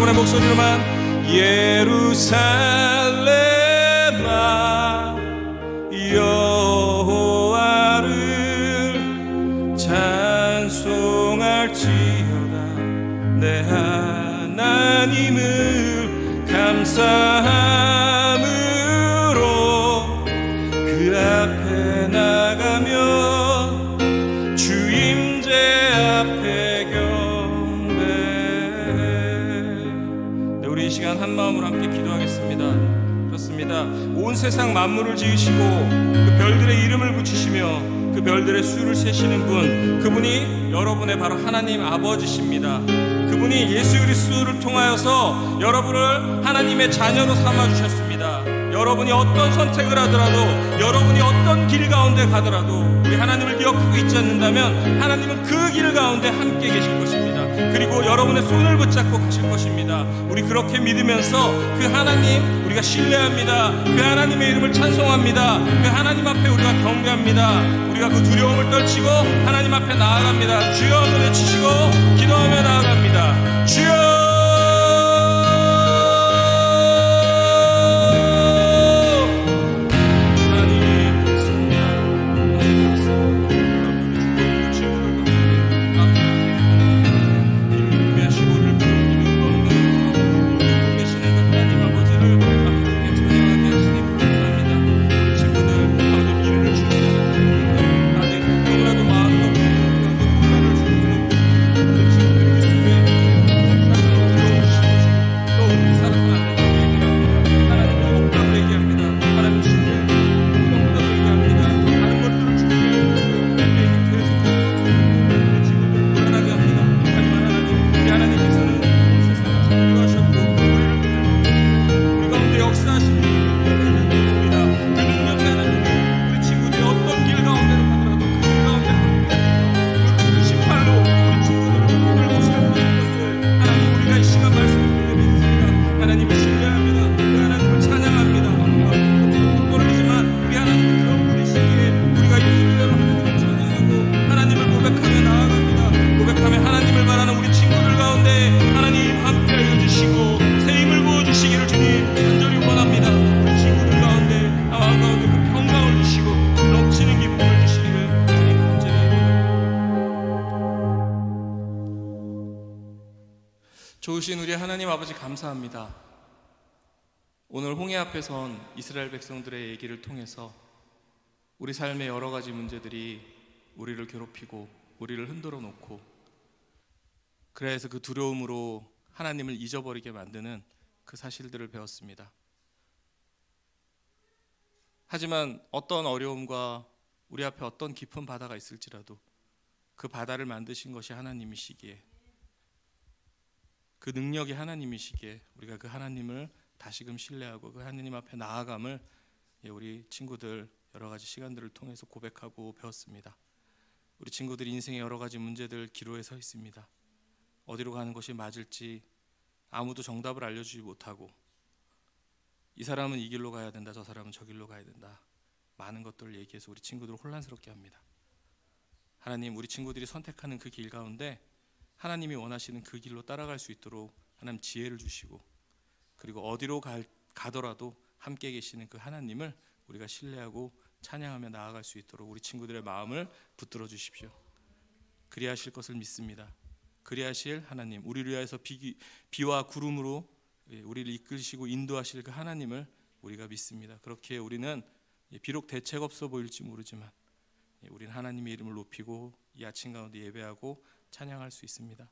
여러분의 목소리로만 예루살렘아 여호와를 찬송할지어다. 내 하나님을 감사함으로 그 앞에 나가며 주 임재 앞에 경배. 네, 우리 이 시간 한 마음으로 함께 기도하겠습니다. 그렇습니다. 온 세상 만물을 지으시고 그 별들의 이름을 붙이시며 그 별들의 수를 세시는 분, 그분이 여러분의 바로 하나님 아버지십니다. 그분이 예수 그리스도를 통하여서 여러분을 하나님의 자녀로 삼아주셨습니다. 여러분이 어떤 선택을 하더라도, 여러분이 어떤 길 가운데 가더라도 우리 하나님을 기억하고 있지 않는다면 하나님은 그 길 가운데 함께 계실 것입니다. 그리고 여러분의 손을 붙잡고 가실 것입니다. 우리 그렇게 믿으면서 그 하나님 우리가 신뢰합니다. 그 하나님의 이름을 찬송합니다. 그 하나님 앞에 우리가 경배합니다. 우리가 그 두려움을 떨치고 하나님 앞에 나아갑니다. 주여 한번 외치시고 기도하며 나아갑니다. 주여! 좋으신 우리 하나님 아버지 감사합니다. 오늘 홍해 앞에 선 이스라엘 백성들의 얘기를 통해서 우리 삶의 여러 가지 문제들이 우리를 괴롭히고 우리를 흔들어 놓고, 그래서 그 두려움으로 하나님을 잊어버리게 만드는 그 사실들을 배웠습니다. 하지만 어떤 어려움과 우리 앞에 어떤 깊은 바다가 있을지라도 그 바다를 만드신 것이 하나님이시기에, 그 능력이 하나님이시기에 우리가 그 하나님을 다시금 신뢰하고 그 하나님 앞에 나아감을 우리 친구들 여러 가지 시간들을 통해서 고백하고 배웠습니다. 우리 친구들이 인생의 여러 가지 문제들 기로에 서 있습니다. 어디로 가는 것이 맞을지 아무도 정답을 알려주지 못하고, 이 사람은 이 길로 가야 된다, 저 사람은 저 길로 가야 된다, 많은 것들을 얘기해서 우리 친구들을 혼란스럽게 합니다. 하나님, 우리 친구들이 선택하는 그 길 가운데 하나님이 원하시는 그 길로 따라갈 수 있도록 하나님 지혜를 주시고, 그리고 어디로 가더라도 함께 계시는 그 하나님을 우리가 신뢰하고 찬양하며 나아갈 수 있도록 우리 친구들의 마음을 붙들어 주십시오. 그리하실 것을 믿습니다. 그리하실 하나님, 우리를 위하여서 비와 구름으로 우리를 이끌시고 인도하실 그 하나님을 우리가 믿습니다. 그렇게 우리는 비록 대책 없어 보일지 모르지만 우리는 하나님의 이름을 높이고 이 아침 가운데 예배하고 찬양할 수 있습니다.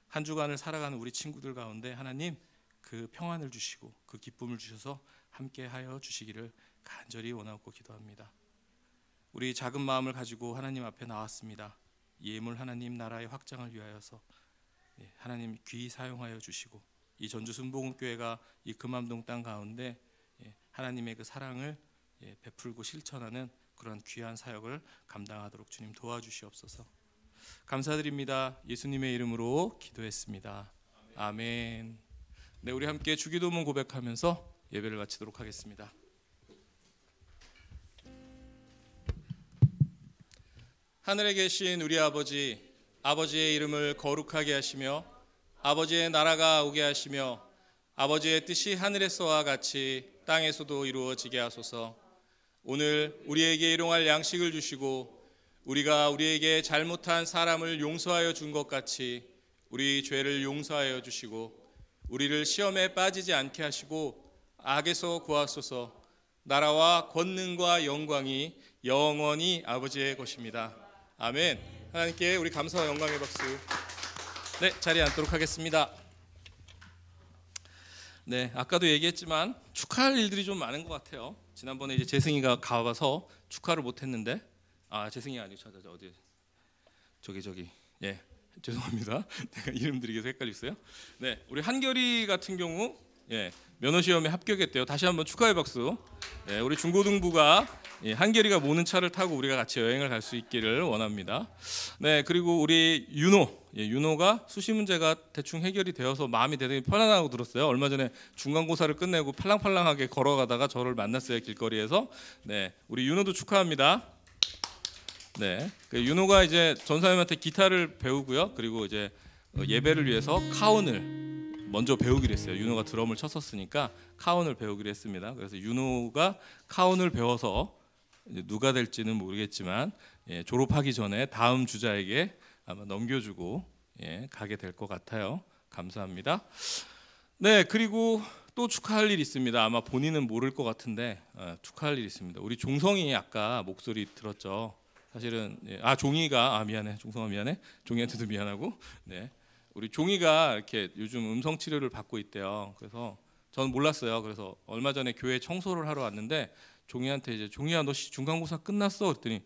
한 주간을 살아가는 우리 친구들 가운데 하나님 그 평안을 주시고 그 기쁨을 주셔서 함께하여 주시기를 간절히 원하고 기도합니다. 우리 작은 마음을 가지고 하나님 앞에 나왔습니다. 예물 하나님 나라의 확장을 위하여서 하나님 귀히 사용하여 주시고, 이 전주 순복음교회가 이 금암동 땅 가운데 하나님의 그 사랑을 베풀고 실천하는 그런 귀한 사역을 감당하도록 주님 도와주시옵소서. 감사드립니다. 예수님의 이름으로 기도했습니다. 아멘. 네, 우리 함께 주기도문 고백하면서 예배를 마치도록 하겠습니다. 하늘에 계신 우리 아버지, 아버지의 이름을 거룩하게 하시며 아버지의 나라가 오게 하시며 아버지의 뜻이 하늘에서와 같이 땅에서도 이루어지게 하소서. 오늘 우리에게 일용할 양식을 주시고 우리가 우리에게 잘못한 사람을 용서하여 준 것 같이 우리 죄를 용서하여 주시고 우리를 시험에 빠지지 않게 하시고 악에서 구하소서. 나라와 권능과 영광이 영원히 아버지의 것입니다. 아멘. 하나님께 우리 감사와 영광의 박수. 네, 자리에 앉도록 하겠습니다. 네, 아까도 얘기했지만 축하할 일들이 좀 많은 것 같아요. 지난번에 이제 재승이가 가봐서 축하를 못했는데, 재승이가 아니고 찾아자 어디 저기 예, 죄송합니다. 내가 이름들이 계속 헷갈렸어요. 네, 우리 한결이 같은 경우 예, 면허 시험에 합격했대요. 다시 한번 축하의 박수. 예, 우리 중고등부가 예, 한결이가 모는 차를 타고 우리가 같이 여행을 갈 수 있기를 원합니다. 네, 그리고 우리 윤호가 수시 문제가 대충 해결이 되어서 마음이 대단히 편안하고 들었어요. 얼마 전에 중간고사를 끝내고 팔랑팔랑하게 걸어가다가 저를 만났어요, 길거리에서. 네, 우리 윤호도 축하합니다. 네, 윤호가 이제 전사님한테 기타를 배우고요. 그리고 이제 예배를 위해서 카운을 먼저 배우기로 했어요. 윤호가 드럼을 쳤었으니까 카운을 배우기로 했습니다. 그래서 윤호가 카운을 배워서 이제 누가 될지는 모르겠지만 예, 졸업하기 전에 다음 주자에게 아마 넘겨주고 예, 가게 될 것 같아요. 감사합니다. 네, 그리고 또 축하할 일이 있습니다. 아마 본인은 모를 것 같은데 축하할 일이 있습니다. 우리 종성이 아까 목소리 들었죠. 사실은 예, 종이가 미안해, 종성아 미안해, 종이한테도 미안하고. 네, 우리 종이가 이렇게 요즘 음성 치료를 받고 있대요. 그래서 저는 몰랐어요. 그래서 얼마 전에 교회 청소를 하러 왔는데 종이한테 이제 종이야 너 중간고사 끝났어? 그랬더니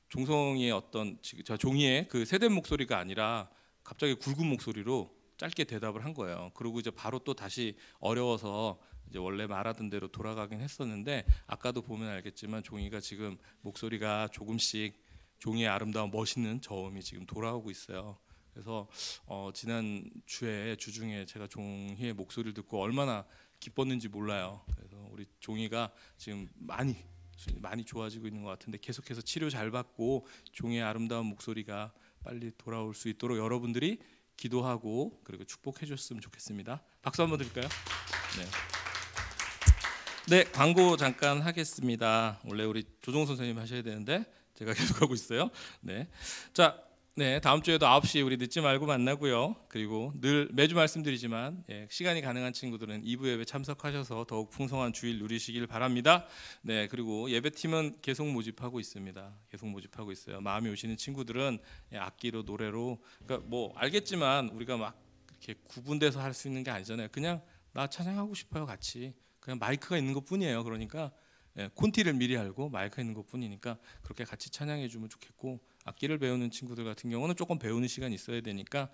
종성이의 어떤 종이의 그 세대 목소리가 아니라 갑자기 굵은 목소리로 짧게 대답을 한 거예요. 그리고 이제 바로 또 다시 어려워서 이제 원래 말하던 대로 돌아가긴 했었는데 아까도 보면 알겠지만 종이가 지금 목소리가 조금씩 종이의 아름다운 멋있는 저음이 지금 돌아오고 있어요. 그래서 지난 주중에 제가 종이의 목소리를 듣고 얼마나 기뻤는지 몰라요. 그래서 우리 종이가 지금 많이 좋아지고 있는 것 같은데 계속해서 치료 잘 받고 종이의 아름다운 목소리가 빨리 돌아올 수 있도록 여러분들이 기도하고 그리고 축복해 주셨으면 좋겠습니다. 박수 한번 드릴까요? 네, 광고 잠깐 하겠습니다. 원래 우리 조종 선생님 하셔야 되는데 제가 계속 하고 있어요. 네, 자. 네, 다음 주에도 9시 우리 늦지 말고 만나고요. 그리고 늘 매주 말씀드리지만 시간이 가능한 친구들은 2부 예배 참석하셔서 더욱 풍성한 주일 누리시길 바랍니다. 네, 그리고 예배팀은 계속 모집하고 있습니다. 계속 모집하고 있어요. 마음이 오시는 친구들은 악기로 노래로 그러니까 뭐 알겠지만 우리가 막 이렇게 구분돼서 할 수 있는 게 아니잖아요. 그냥 나 찬양하고 싶어요, 같이. 그냥 마이크가 있는 것뿐이에요. 그러니까 콘티를 미리 알고 마이크가 있는 것뿐이니까 그렇게 같이 찬양해 주면 좋겠고 악기를 배우는 친구들 같은 경우는 조금 배우는 시간이 있어야 되니까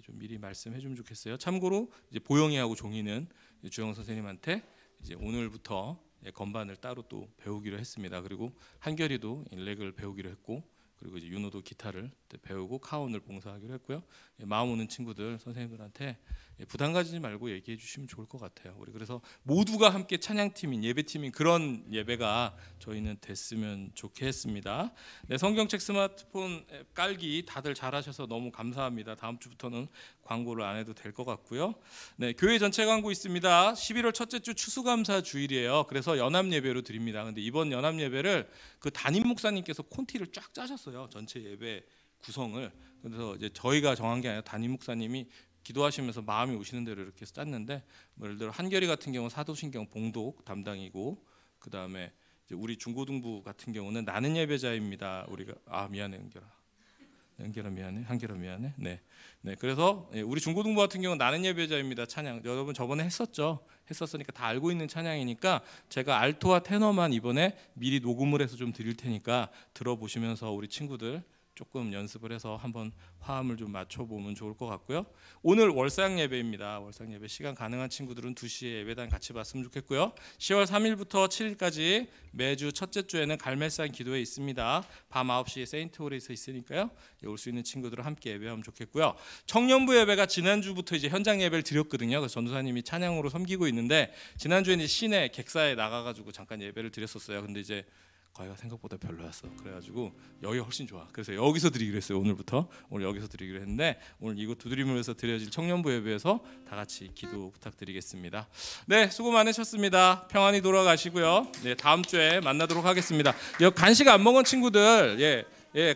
좀 미리 말씀해 주면 좋겠어요. 참고로 이제 보영이하고 종이는 주영 선생님한테 이제 오늘부터 건반을 따로 또 배우기로 했습니다. 그리고 한결이도 일렉을 배우기로 했고 그리고 이제 윤호도 기타를 배우고 카운을 봉사하기로 했고요. 마음 오는 친구들 선생님들한테 부담 가지지 말고 얘기해 주시면 좋을 것 같아요. 우리 그래서 모두가 함께 찬양팀인 예배팀인 그런 예배가 저희는 됐으면 좋겠습니다. 네, 성경책 스마트폰 앱 깔기 다들 잘하셔서 너무 감사합니다. 다음 주부터는 광고를 안 해도 될 것 같고요. 네, 교회 전체 광고 있습니다. 11월 첫째 주 추수감사 주일이에요. 그래서 연합 예배로 드립니다. 근데 이번 연합 예배를 그 담임 목사님께서 콘티를 쫙 짜셨어요. 전체 예배 구성을. 그래서 이제 저희가 정한 게 아니라 담임 목사님이 기도하시면서 마음이 오시는 대로 이렇게 짰는데 뭐 예를 들어 한결이 같은 경우는 사도신경 봉독 담당이고 그 다음에 우리 중고등부 같은 경우는 나는 예배자입니다. 우리가 미안해 은결아 미안해 한결아 미안해 네 그래서 우리 중고등부 같은 경우는 나는 예배자입니다 찬양 여러분 저번에 했었으니까 다 알고 있는 찬양이니까 제가 알토와 테너만 이번에 미리 녹음을 해서 좀 드릴 테니까 들어보시면서 우리 친구들 조금 연습을 해서 한번 화음을 좀 맞춰보면 좋을 것 같고요. 오늘 월상 예배입니다. 월상 예배 시간 가능한 친구들은 2시에 예배당 같이 봤으면 좋겠고요. 10월 3일부터 7일까지 매주 첫째 주에는 갈멜산 기도회 있습니다. 밤 9시에 세인트홀에서 있으니까요. 올 수 있는 친구들은 함께 예배하면 좋겠고요. 청년부 예배가 지난주부터 이제 현장 예배를 드렸거든요. 그래서 전도사님이 찬양으로 섬기고 있는데 지난주에는 시내 객사에 나가가지고 잠깐 예배를 드렸었어요. 근데 이제 거기가 생각보다 별로였어. 그래가지고 여기가 훨씬 좋아. 그래서 여기서 드리기로 했어요. 오늘 여기서 드리기로 했는데 오늘 이곳 두드림을에서 드려질 청년부 예배에서 다 같이 기도 부탁드리겠습니다. 네, 수고 많으셨습니다. 평안히 돌아가시고요. 네, 다음 주에 만나도록 하겠습니다. 간식 안 먹은 친구들 예.